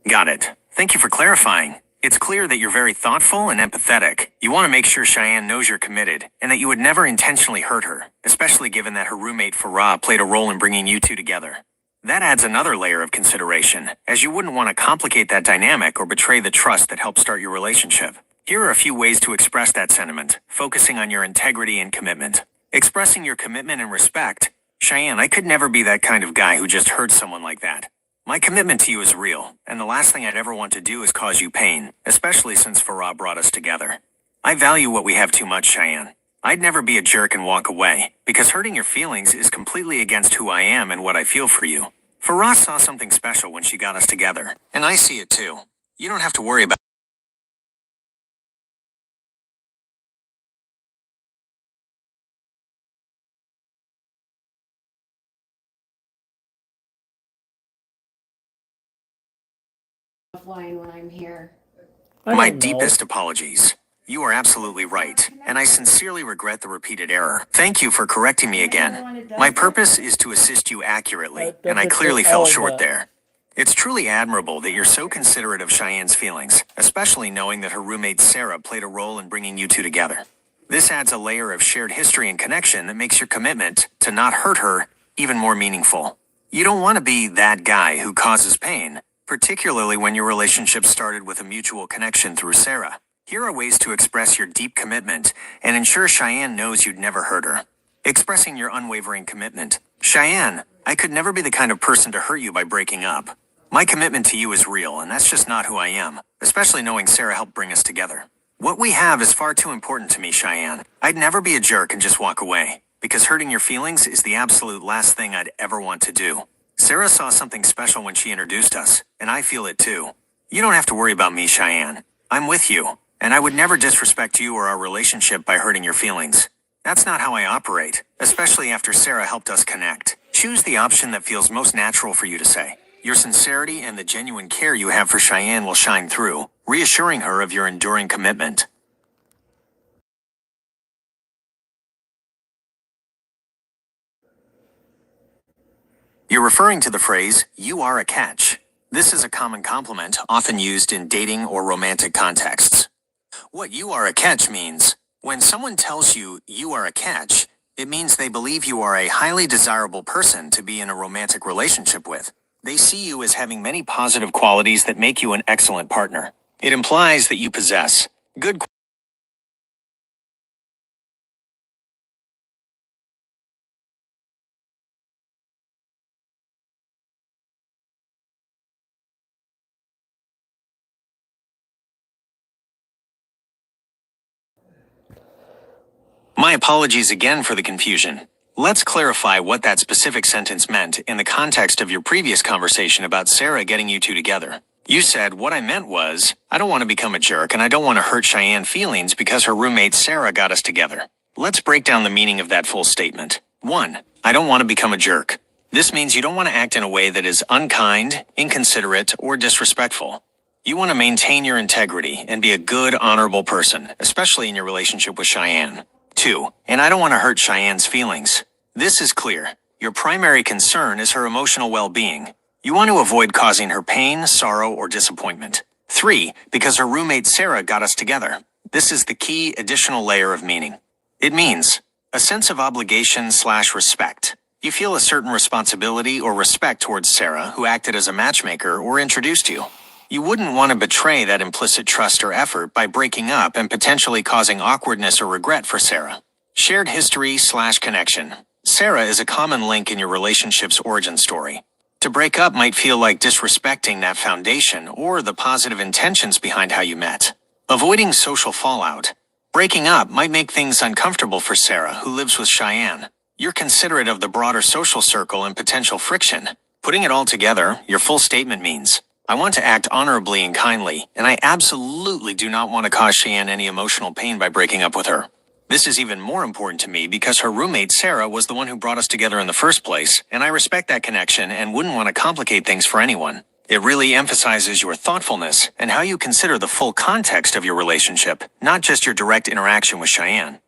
Got it. Thank you for clarifying. It's clear that you're very thoughtful and empathetic. You want to make sure Cheyenne knows you're committed, and that you would never intentionally hurt her, especially given that her roommate Farah played a role in bringing you two together. That adds another layer of consideration, as you wouldn't want to complicate that dynamic or betray the trust that helped start your relationship. Here are a few ways to express that sentiment, focusing on your integrity and commitment. Expressing your commitment and respect. Cheyenne, I could never be that kind of guy who just hurts someone like that. My commitment to you is real, and the last thing I'd ever want to do is cause you pain, especially since Farah brought us together. I value what we have too much, Cheyenne. I'd never be a jerk and walk away, because hurting your feelings is completely against who I am and what I feel for you. Farah saw something special when she got us together, and I see it too. You don't have to worry about offline when I'm here. my deepest apologies. You are absolutely right, and I sincerely regret the repeated error. Thank you for correcting me again. My purpose is to assist you accurately, and I clearly fell short there. It's truly admirable that you're so considerate of Cheyenne's feelings, especially knowing that her roommate Sarah played a role in bringing you two together. This adds a layer of shared history and connection that makes your commitment to not hurt her even more meaningful. You don't want to be that guy who causes pain, particularly when your relationship started with a mutual connection through Sarah. Here are ways to express your deep commitment and ensure Cheyenne knows you'd never hurt her. Expressing your unwavering commitment. Cheyenne, I could never be the kind of person to hurt you by breaking up. My commitment to you is real, and that's just not who I am, especially knowing Sarah helped bring us together. What we have is far too important to me, Cheyenne. I'd never be a jerk and just walk away, because hurting your feelings is the absolute last thing I'd ever want to do. Sarah saw something special when she introduced us, and I feel it too. You don't have to worry about me, Cheyenne. I'm with you, and I would never disrespect you or our relationship by hurting your feelings. That's not how I operate, especially after Sarah helped us connect. Choose the option that feels most natural for you to say. Your sincerity and the genuine care you have for Cheyenne will shine through, reassuring her of your enduring commitment. You're referring to the phrase, "you are a catch." This is a common compliment often used in dating or romantic contexts. What "you are a catch" means, when someone tells you you are a catch, it means they believe you are a highly desirable person to be in a romantic relationship with. They see you as having many positive qualities that make you an excellent partner. It implies that you possess good My apologies again for the confusion. Let's clarify what that specific sentence meant in the context of your previous conversation about Sarah getting you two together. You said, "What I meant was, I don't want to become a jerk and I don't want to hurt Cheyenne's feelings because her roommate Sarah got us together." Let's break down the meaning of that full statement. 1. I don't want to become a jerk. This means you don't want to act in a way that is unkind, inconsiderate, or disrespectful. You want to maintain your integrity and be a good, honorable person, especially in your relationship with Cheyenne. 2. And I don't want to hurt Cheyenne's feelings. This is clear. Your primary concern is her emotional well-being. You want to avoid causing her pain, sorrow, or disappointment. 3. Because her roommate Sarah got us together. This is the key additional layer of meaning. It means a sense of obligation/respect. You feel a certain responsibility or respect towards Sarah, who acted as a matchmaker or introduced you. You wouldn't want to betray that implicit trust or effort by breaking up and potentially causing awkwardness or regret for Sarah. Shared history/connection. Sarah is a common link in your relationship's origin story. To break up might feel like disrespecting that foundation or the positive intentions behind how you met. Avoiding social fallout. Breaking up might make things uncomfortable for Sarah, who lives with Cheyenne. You're considerate of the broader social circle and potential friction. Putting it all together, your full statement means, I want to act honorably and kindly, and I absolutely do not want to cause Cheyenne any emotional pain by breaking up with her. This is even more important to me because her roommate Sarah was the one who brought us together in the first place, and I respect that connection and wouldn't want to complicate things for anyone. It really emphasizes your thoughtfulness and how you consider the full context of your relationship, not just your direct interaction with Cheyenne.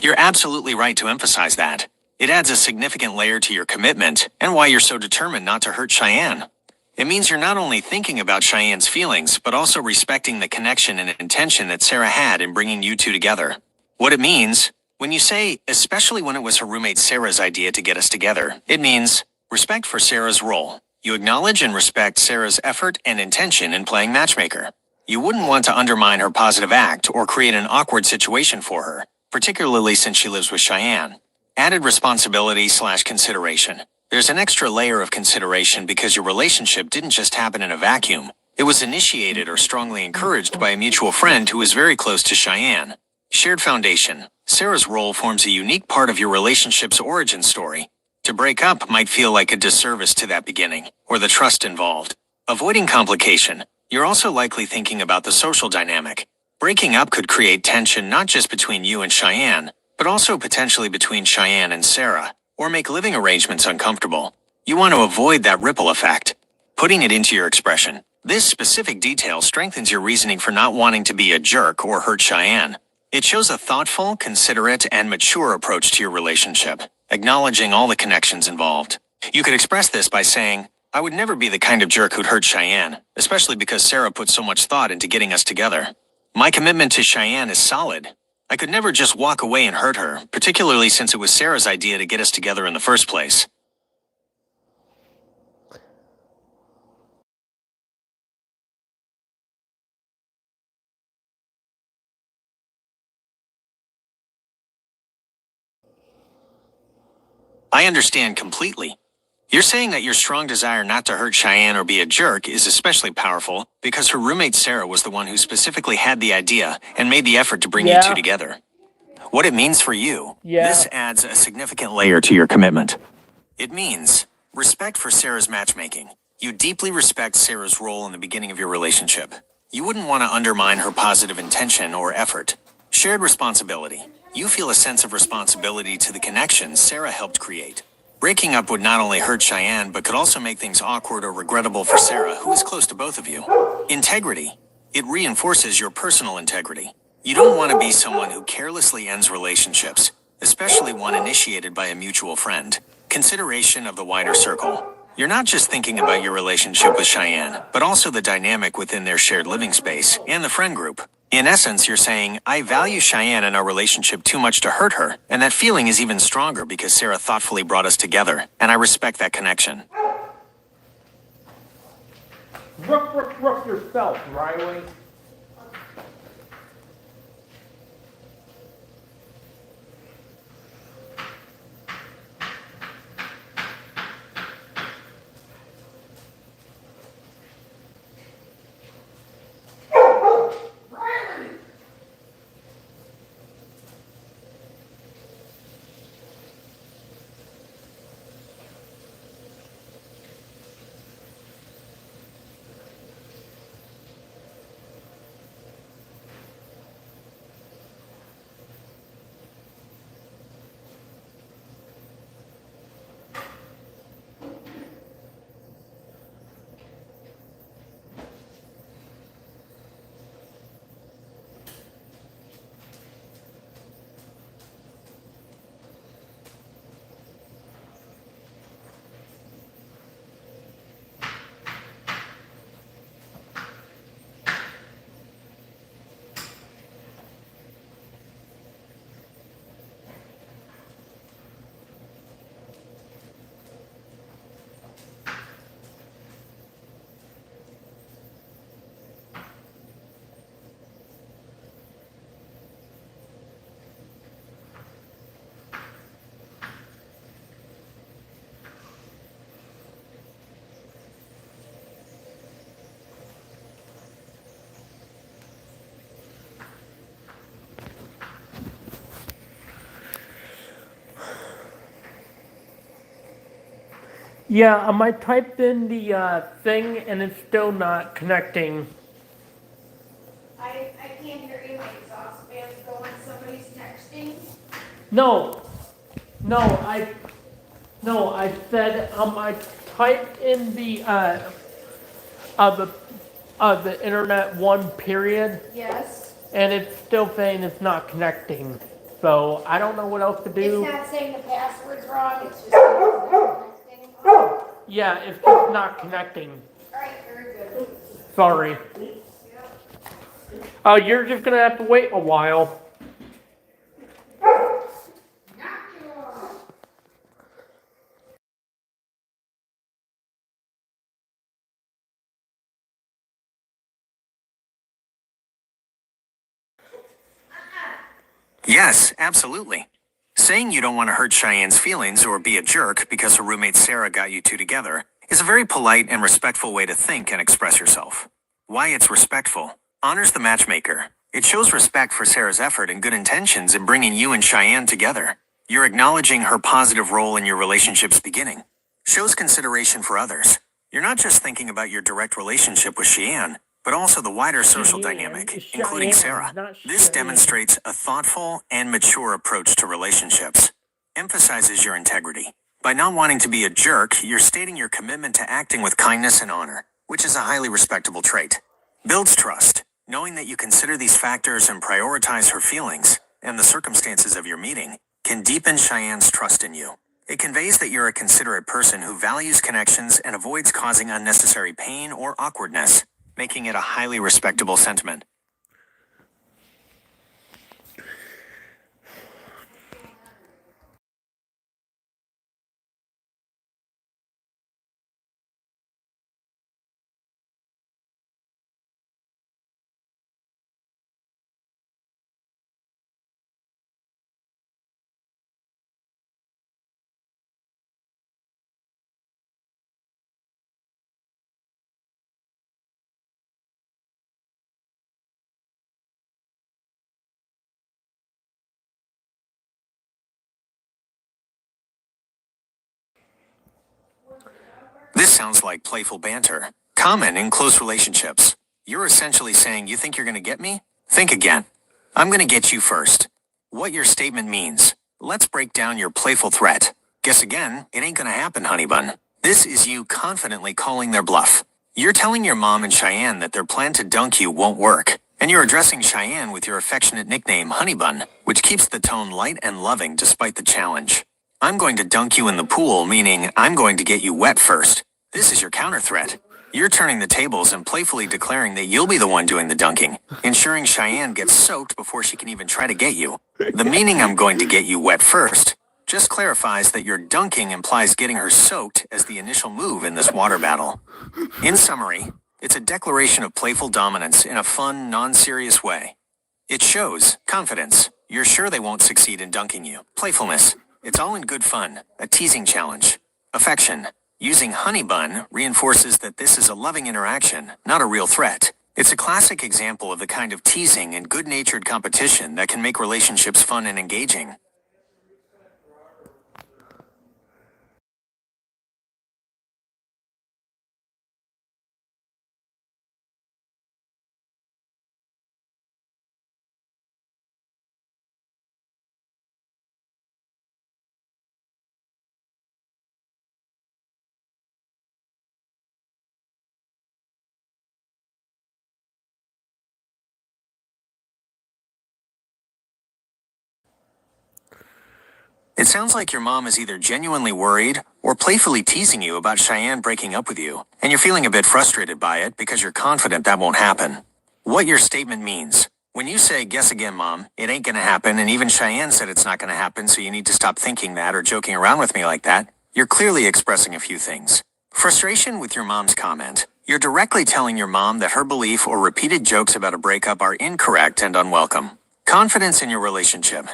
You're absolutely right to emphasize that. It adds a significant layer to your commitment and why you're so determined not to hurt Cheyenne. It means you're not only thinking about Cheyenne's feelings, but also respecting the connection and intention that Sarah had in bringing you two together. What it means, when you say, especially when it was her roommate Sarah's idea to get us together, it means respect for Sarah's role. You acknowledge and respect Sarah's effort and intention in playing matchmaker. You wouldn't want to undermine her positive act or create an awkward situation for her, particularly since she lives with Cheyenne. Added responsibility/consideration. There's an extra layer of consideration because your relationship didn't just happen in a vacuum. It was initiated or strongly encouraged by a mutual friend who is very close to Cheyenne. Shared foundation. Sarah's role forms a unique part of your relationship's origin story. To break up might feel like a disservice to that beginning, or the trust involved. Avoiding complication. You're also likely thinking about the social dynamic. Breaking up could create tension not just between you and Cheyenne, but also potentially between Cheyenne and Sarah, or make living arrangements uncomfortable. You want to avoid that ripple effect. Putting it into your expression. This specific detail strengthens your reasoning for not wanting to be a jerk or hurt Cheyenne. It shows a thoughtful, considerate, and mature approach to your relationship, acknowledging all the connections involved. You could express this by saying, I would never be the kind of jerk who'd hurt Cheyenne, especially because Sarah put so much thought into getting us together. My commitment to Cheyenne is solid. I could never just walk away and hurt her, particularly since it was Sarah's idea to get us together in the first place. I understand completely. You're saying that your strong desire not to hurt Cheyenne or be a jerk is especially powerful because her roommate Sarah was the one who specifically had the idea and made the effort to bring you two together. What it means for you, this adds a significant layer to your commitment. It means respect for Sarah's matchmaking. You deeply respect Sarah's role in the beginning of your relationship. You wouldn't want to undermine her positive intention or effort. Shared responsibility. You feel a sense of responsibility to the connection Sarah helped create. Breaking up would not only hurt Cheyenne, but could also make things awkward or regrettable for Sarah, who is close to both of you. Integrity. It reinforces your personal integrity. You don't want to be someone who carelessly ends relationships, especially one initiated by a mutual friend. Consideration of the wider circle. You're not just thinking about your relationship with Cheyenne, but also the dynamic within their shared living space and the friend group. In essence, you're saying, I value Cheyenne and our relationship too much to hurt her, and that feeling is even stronger because Sarah thoughtfully brought us together, and I respect that connection. Rough yourself, Riley. Yeah, I typed in the thing and it's still not connecting. I can't hear you. My exhaust fan's going. Somebody's texting. No, I said I typed in the internet 1 period Yes. and it's still saying it's not connecting. So I don't know what else to do. It's not saying the password's wrong. It's just not connecting. All Yeah, it's just not connecting. right. Very good. Sorry. Oh, you're just gonna have to wait a while. Yes, absolutely. Saying you don't want to hurt Cheyenne's feelings or be a jerk because her roommate Sarah got you two together is a very polite and respectful way to think and express yourself. Why it's respectful honors the matchmaker. It shows respect for Sarah's effort and good intentions in bringing you and Cheyenne together. You're acknowledging her positive role in your relationship's beginning. Shows consideration for others. You're not just thinking about your direct relationship with Cheyenne, but also the wider social dynamic, including Sarah. This demonstrates a thoughtful and mature approach to relationships. Emphasizes your integrity. By not wanting to be a jerk, you're stating your commitment to acting with kindness and honor, which is a highly respectable trait. Builds trust, knowing that you consider these factors and prioritize her feelings, and the circumstances of your meeting, can deepen Cheyenne's trust in you. It conveys that you're a considerate person who values connections and avoids causing unnecessary pain or awkwardness, making it a highly respectable sentiment. sounds like playful banter. Common in close relationships. You're essentially saying, you think you're gonna get me? Think again. I'm gonna get you first. What your statement means. Let's break down your playful threat. Guess again, it ain't gonna happen, honey bun. This is you confidently calling their bluff. You're telling your mom and Cheyenne that their plan to dunk you won't work, and you're addressing Cheyenne with your affectionate nickname, Honey Bun, which keeps the tone light and loving despite the challenge. I'm going to dunk you in the pool, meaning I'm going to get you wet first. This is your counter threat. You're turning the tables and playfully declaring that you'll be the one doing the dunking, ensuring Cheyenne gets soaked before she can even try to get you. The meaning I'm going to get you wet first just clarifies that your dunking implies getting her soaked as the initial move in this water battle. In summary, it's a declaration of playful dominance in a fun, non-serious way. It shows confidence. You're sure they won't succeed in dunking you. Playfulness. It's all in good fun, a teasing challenge. Affection. Using Honey Bun reinforces that this is a loving interaction, not a real threat. It's a classic example of the kind of teasing and good-natured competition that can make relationships fun and engaging. It sounds like your mom is either genuinely worried or playfully teasing you about Cheyenne breaking up with you, and you're feeling a bit frustrated by it because you're confident that won't happen. What your statement means. When you say, guess again, mom, it ain't gonna happen, and even Cheyenne said it's not gonna happen, so you need to stop thinking that or joking around with me like that, you're clearly expressing a few things. Frustration with your mom's comment. You're directly telling your mom that her belief or repeated jokes about a breakup are incorrect and unwelcome. Confidence in your relationship.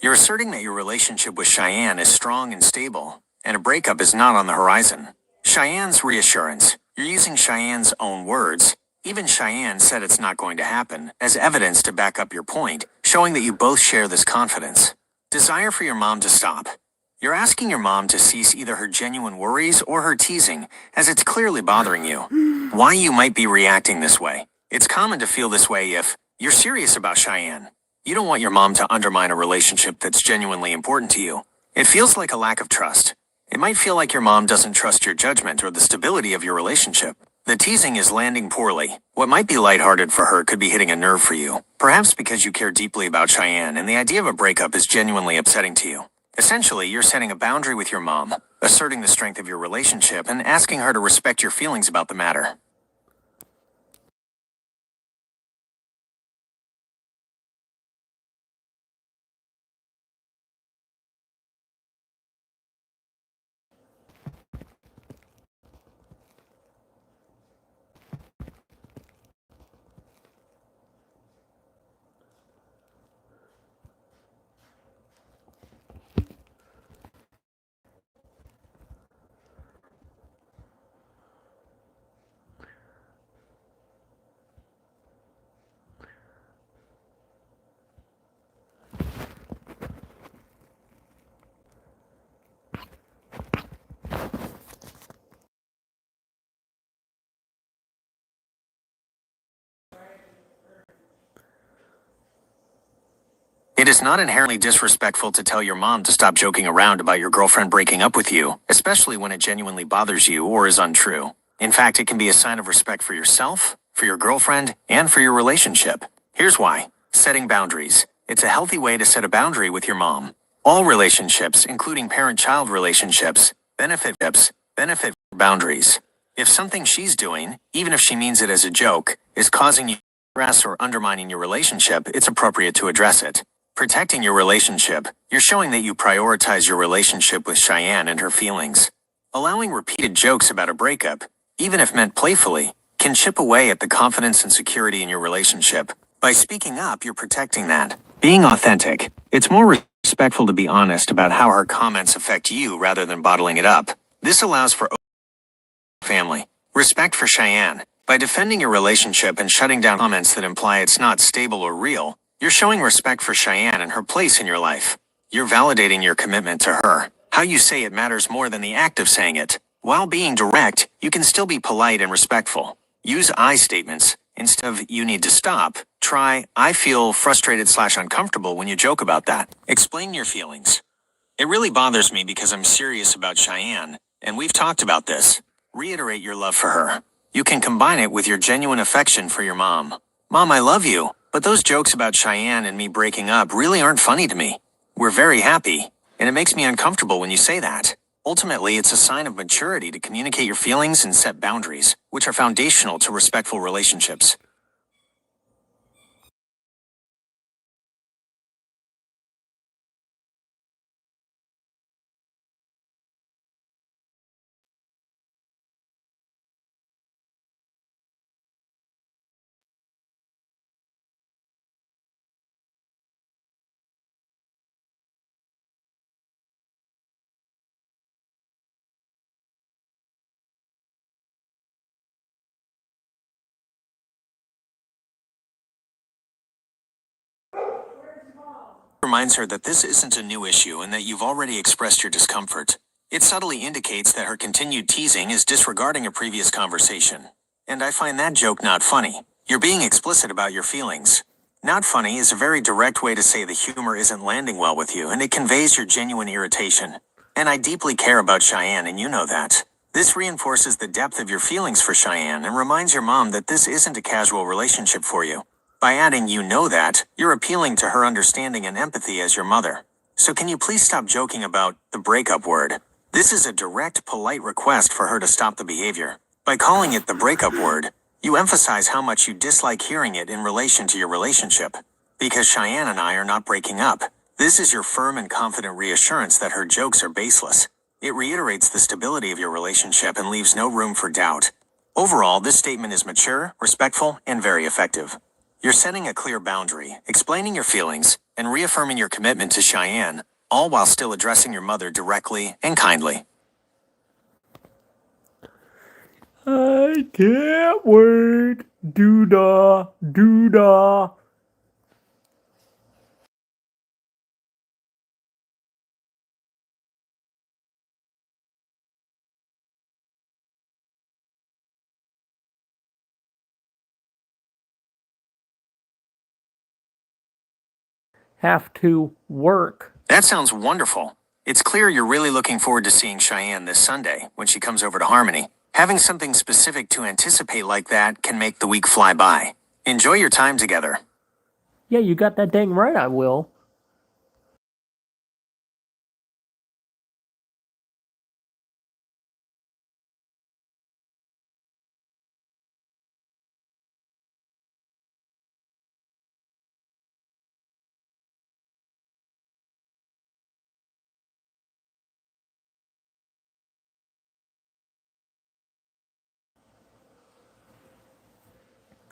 You're asserting that your relationship with Cheyenne is strong and stable, and a breakup is not on the horizon. Cheyenne's reassurance. You're using Cheyenne's own words. Even Cheyenne said it's not going to happen, as evidence to back up your point, showing that you both share this confidence. Desire for your mom to stop. You're asking your mom to cease either her genuine worries or her teasing, as it's clearly bothering you. Why you might be reacting this way. It's common to feel this way if you're serious about Cheyenne. You don't want your mom to undermine a relationship that's genuinely important to you. It feels like a lack of trust. It might feel like your mom doesn't trust your judgment or the stability of your relationship. The teasing is landing poorly. What might be lighthearted for her could be hitting a nerve for you, perhaps because you care deeply about Cheyenne and the idea of a breakup is genuinely upsetting to you. Essentially, you're setting a boundary with your mom, asserting the strength of your relationship and asking her to respect your feelings about the matter. It is not inherently disrespectful to tell your mom to stop joking around about your girlfriend breaking up with you, especially when it genuinely bothers you or is untrue. In fact, it can be a sign of respect for yourself, for your girlfriend, and for your relationship. Here's why. Setting boundaries. It's a healthy way to set a boundary with your mom. All relationships, including parent-child relationships, benefit from boundaries. If something she's doing, even if she means it as a joke, is causing you stress or undermining your relationship, it's appropriate to address it. Protecting your relationship, you're showing that you prioritize your relationship with Cheyenne and her feelings. Allowing repeated jokes about a breakup, even if meant playfully, can chip away at the confidence and security in your relationship. By speaking up, you're protecting that. Being authentic. It's more respectful to be honest about how her comments affect you rather than bottling it up. This allows for family. Respect for Cheyenne. By defending your relationship and shutting down comments that imply it's not stable or real, you're showing respect for Cheyenne and her place in your life. You're validating your commitment to her. How you say it matters more than the act of saying it. While being direct, you can still be polite and respectful. Use I statements. Instead of you need to stop, try I feel frustrated/uncomfortable when you joke about that. Explain your feelings. It really bothers me because I'm serious about Cheyenne, and we've talked about this. Reiterate your love for her. You can combine it with your genuine affection for your mom. Mom, I love you, but those jokes about Cheyenne and me breaking up really aren't funny to me. We're very happy, and it makes me uncomfortable when you say that. Ultimately, it's a sign of maturity to communicate your feelings and set boundaries, which are foundational to respectful relationships. Reminds her that this isn't a new issue and that you've already expressed your discomfort. It subtly indicates that her continued teasing is disregarding a previous conversation. And I find that joke not funny. You're being explicit about your feelings. Not funny is a very direct way to say the humor isn't landing well with you, and it conveys your genuine irritation. And I deeply care about Cheyenne, and you know that. This reinforces the depth of your feelings for Cheyenne and reminds your mom that this isn't a casual relationship for you. By adding you know that, you're appealing to her understanding and empathy as your mother. So can you please stop joking about the breakup word? This is a direct, polite request for her to stop the behavior. By calling it the breakup word, you emphasize how much you dislike hearing it in relation to your relationship. Because Cheyenne and I are not breaking up, this is your firm and confident reassurance that her jokes are baseless. It reiterates the stability of your relationship and leaves no room for doubt. Overall, this statement is mature, respectful, and very effective. You're setting a clear boundary, explaining your feelings, and reaffirming your commitment to Cheyenne, all while still addressing your mother directly and kindly. I can't wait. Doo-dah, doo-dah. Have to work. That sounds wonderful. It's clear you're really looking forward to seeing Cheyenne this Sunday when she comes over to Harmony. Having something specific to anticipate like that can make the week fly by. Enjoy your time together. Yeah, you got that dang right, I will.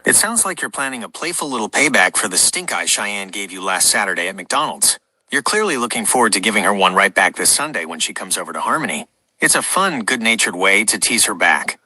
It sounds like you're planning a playful little payback for the stink eye Cheyenne gave you last Saturday at McDonald's. You're clearly looking forward to giving her one right back this Sunday when she comes over to Harmony. It's a fun, good-natured way to tease her back.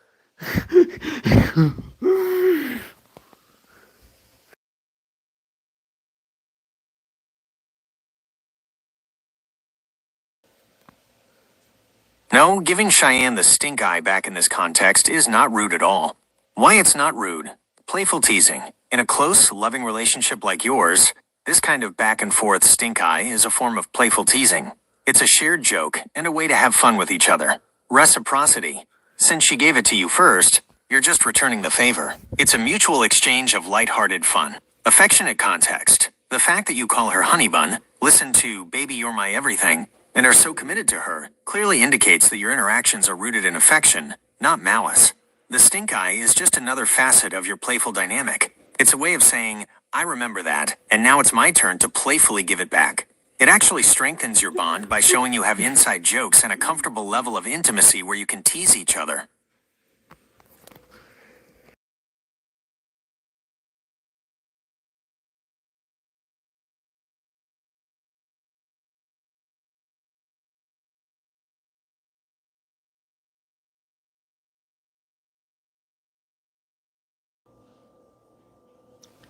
No, giving Cheyenne the stink eye back in this context is not rude at all. Why it's not rude? Playful teasing. In a close, loving relationship like yours, this kind of back and forth stink eye is a form of playful teasing. It's a shared joke and a way to have fun with each other. Reciprocity. Since she gave it to you first, you're just returning the favor. It's a mutual exchange of lighthearted fun. Affectionate context. The fact that you call her honey bun, listen to Baby You're My Everything, and are so committed to her clearly indicates that your interactions are rooted in affection, not malice. The stink eye is just another facet of your playful dynamic. It's a way of saying, I remember that, and now it's my turn to playfully give it back. It actually strengthens your bond by showing you have inside jokes and a comfortable level of intimacy where you can tease each other.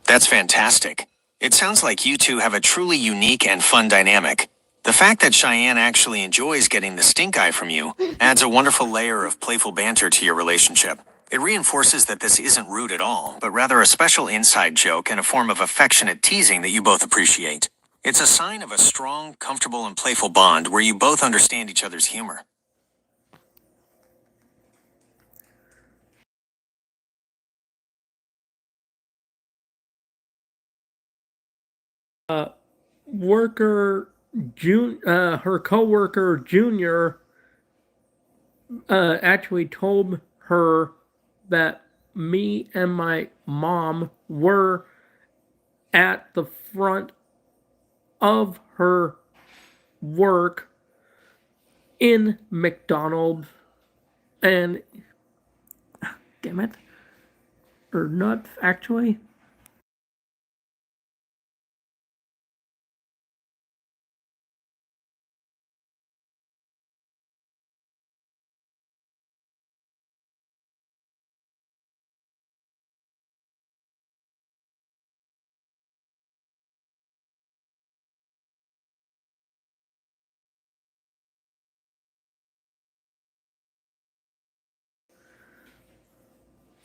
That's fantastic. It sounds like you two have a truly unique and fun dynamic. The fact that Cheyenne actually enjoys getting the stink eye from you adds a wonderful layer of playful banter to your relationship. It reinforces that this isn't rude at all, but rather a special inside joke and a form of affectionate teasing that you both appreciate. It's a sign of a strong, comfortable, and playful bond where you both understand each other's humor. Her coworker Junior actually told her that me and my mom were at the front of her work in McDonald's, and damn it, or not actually.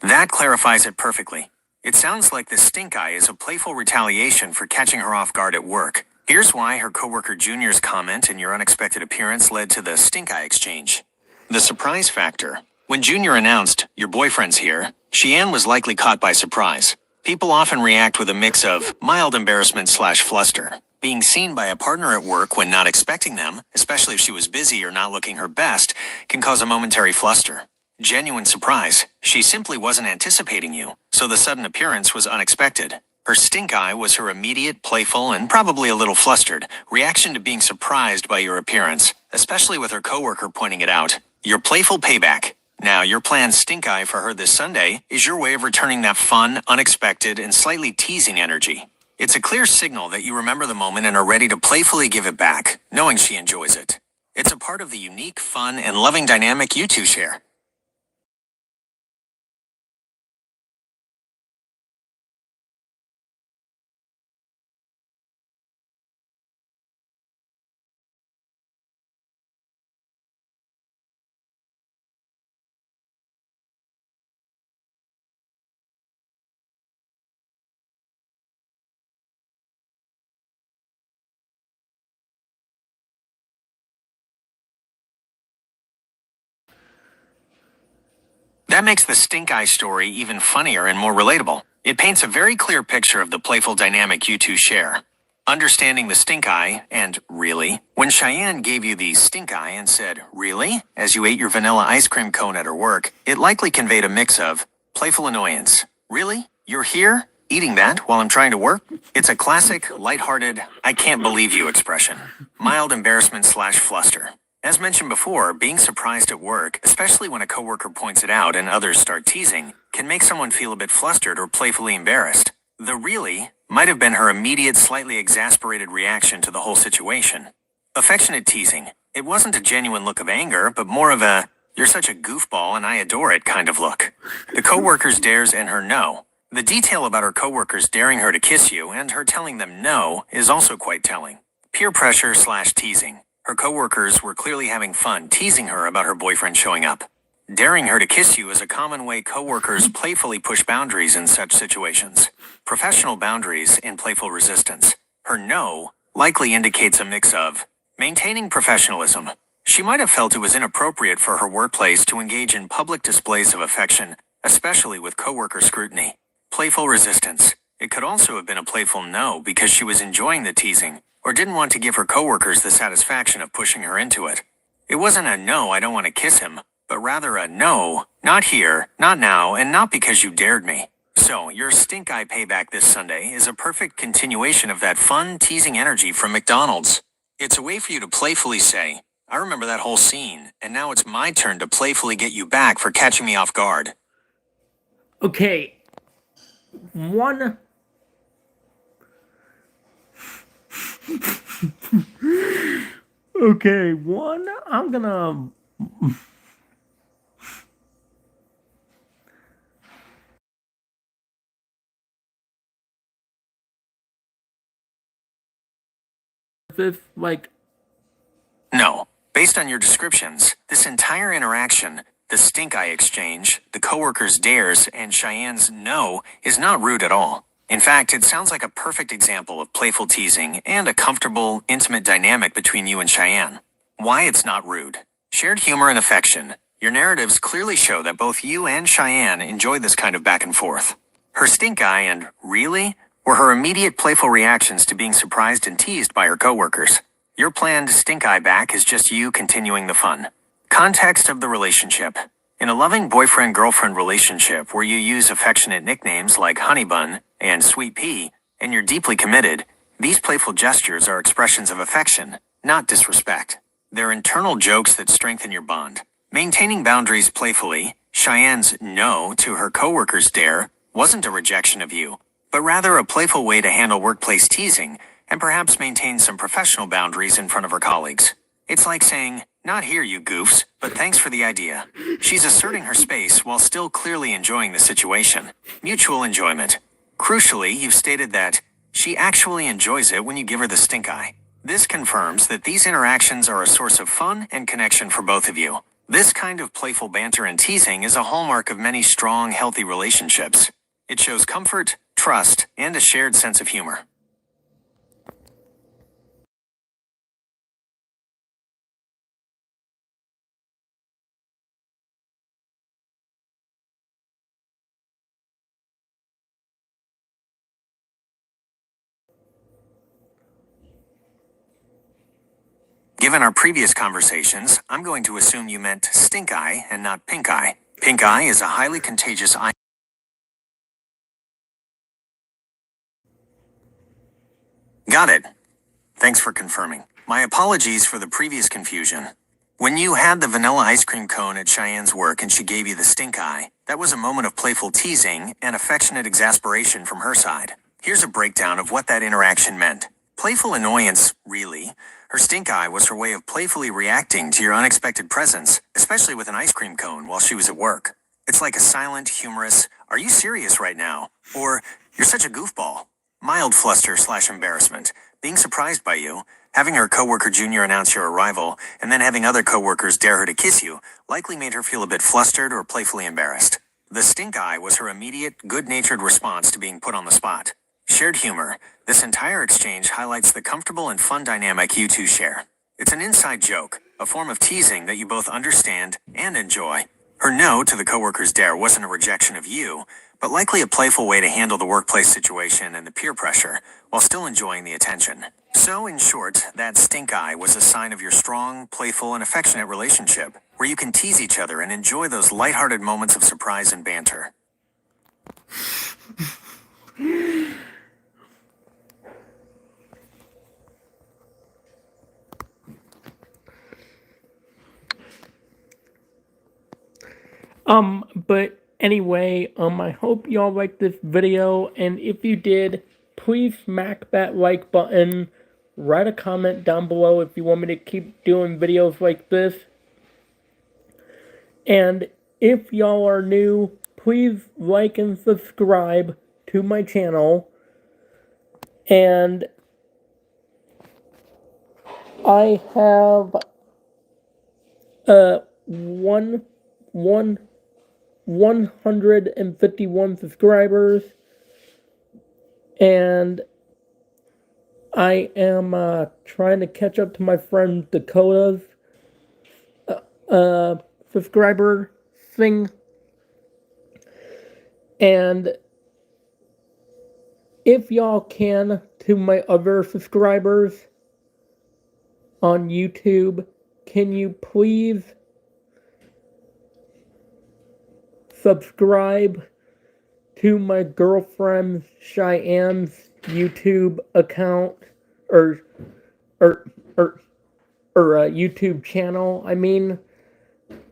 That clarifies it perfectly. It sounds like the stink eye is a playful retaliation for catching her off guard at work. Here's why her coworker Junior's comment and your unexpected appearance led to the stink eye exchange. The surprise factor. When Junior announced, "Your boyfriend's here," Cheyenne was likely caught by surprise. People often react with a mix of mild embarrassment slash fluster. Being seen by a partner at work when not expecting them, especially if she was busy or not looking her best, can cause a momentary fluster. Genuine surprise. She simply wasn't anticipating you, so the sudden appearance was unexpected. Her stink eye was her immediate, playful, and probably a little flustered reaction to being surprised by your appearance, especially with her coworker pointing it out. Your playful payback. Now, your planned stink eye for her this Sunday is your way of returning that fun, unexpected, and slightly teasing energy. It's a clear signal that you remember the moment and are ready to playfully give it back, knowing she enjoys it. It's a part of the unique, fun, and loving dynamic you two share. That makes the stink eye story even funnier and more relatable. It paints a very clear picture of the playful dynamic you two share. Understanding the stink eye and really, when Cheyenne gave you the stink eye and said, "Really?" as you ate your vanilla ice cream cone at her work, it likely conveyed a mix of playful annoyance. "Really? You're here? Eating that while I'm trying to work?" It's a classic, lighthearted, "I can't believe you" expression. Mild embarrassment slash fluster. As mentioned before, being surprised at work, especially when a coworker points it out and others start teasing, can make someone feel a bit flustered or playfully embarrassed. The "really" might have been her immediate, slightly exasperated reaction to the whole situation. Affectionate teasing. It wasn't a genuine look of anger, but more of a, "You're such a goofball and I adore it" kind of look. The coworker's dares and her no. The detail about her coworkers daring her to kiss you and her telling them no is also quite telling. Peer pressure slash teasing. Her coworkers were clearly having fun teasing her about her boyfriend showing up. Daring her to kiss you is a common way coworkers playfully push boundaries in such situations. Professional boundaries and playful resistance. Her no likely indicates a mix of maintaining professionalism. She might have felt it was inappropriate for her workplace to engage in public displays of affection, especially with coworker scrutiny. Playful resistance. It could also have been a playful no because she was enjoying the teasing or didn't want to give her coworkers the satisfaction of pushing her into it. It wasn't a "no, I don't want to kiss him," but rather a "no, not here, not now, and not because you dared me." So, your stink eye payback this Sunday is a perfect continuation of that fun, teasing energy from McDonald's. It's a way for you to playfully say, "I remember that whole scene, and now it's my turn to playfully get you back for catching me off guard." Okay, one. Okay, one. I'm gonna. If like No. Based on your descriptions, this entire interaction, the stink eye exchange, the coworker's dares, and Cheyenne's no, is not rude at all. In fact, it sounds like a perfect example of playful teasing and a comfortable, intimate dynamic between you and Cheyenne. Why it's not rude. Shared humor and affection. Your narratives clearly show that both you and Cheyenne enjoy this kind of back and forth. Her stink eye and really were her immediate playful reactions to being surprised and teased by her coworkers. Your planned stink eye back is just you continuing the fun. Context of the relationship. In a loving boyfriend-girlfriend relationship where you use affectionate nicknames like Honey Bun and Sweet Pea, and you're deeply committed, these playful gestures are expressions of affection, not disrespect. They're internal jokes that strengthen your bond. Maintaining boundaries playfully, Cheyenne's no to her coworker's dare wasn't a rejection of you, but rather a playful way to handle workplace teasing and perhaps maintain some professional boundaries in front of her colleagues. It's like saying, "Not here, you goofs, but thanks for the idea." She's asserting her space while still clearly enjoying the situation. Mutual enjoyment. Crucially, you've stated that she actually enjoys it when you give her the stink eye. This confirms that these interactions are a source of fun and connection for both of you. This kind of playful banter and teasing is a hallmark of many strong, healthy relationships. It shows comfort, trust, and a shared sense of humor. Given our previous conversations, I'm going to assume you meant stink eye and not pink eye. Pink eye is a highly contagious eye. Got it. Thanks for confirming. My apologies for the previous confusion. When you had the vanilla ice cream cone at Cheyenne's work and she gave you the stink eye, that was a moment of playful teasing and affectionate exasperation from her side. Here's a breakdown of what that interaction meant. Playful annoyance, really. Her stink eye was her way of playfully reacting to your unexpected presence, especially with an ice cream cone while she was at work. It's like a silent, humorous, "Are you serious right now?" Or, "You're such a goofball." Mild fluster/embarrassment. Being surprised by you, having her coworker Junior announce your arrival, and then having other coworkers dare her to kiss you, likely made her feel a bit flustered or playfully embarrassed. The stink eye was her immediate, good-natured response to being put on the spot. Shared humor. This entire exchange highlights the comfortable and fun dynamic you two share. It's an inside joke, a form of teasing that you both understand and enjoy. Her no to the coworker's dare wasn't a rejection of you, but likely a playful way to handle the workplace situation and the peer pressure, while still enjoying the attention. So, in short, that stink eye was a sign of your strong, playful, and affectionate relationship, where you can tease each other and enjoy those lighthearted moments of surprise and banter. But anyway, I hope y'all liked this video, and if you did, please smack that like button, write a comment down below if you want me to keep doing videos like this, and if y'all are new, please like and subscribe to my channel, and I have, 151 subscribers, and I am trying to catch up to my friend Dakota's subscriber thing, and if y'all can, to my other subscribers on YouTube, can you please subscribe to my girlfriend Cheyenne's YouTube account or YouTube channel, I mean,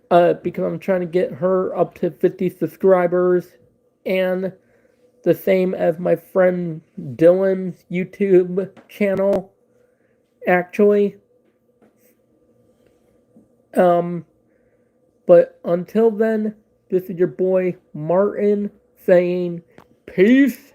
because I'm trying to get her up to 50 subscribers, and the same as my friend Dylan's YouTube channel, actually. But until then, this is your boy Martin saying peace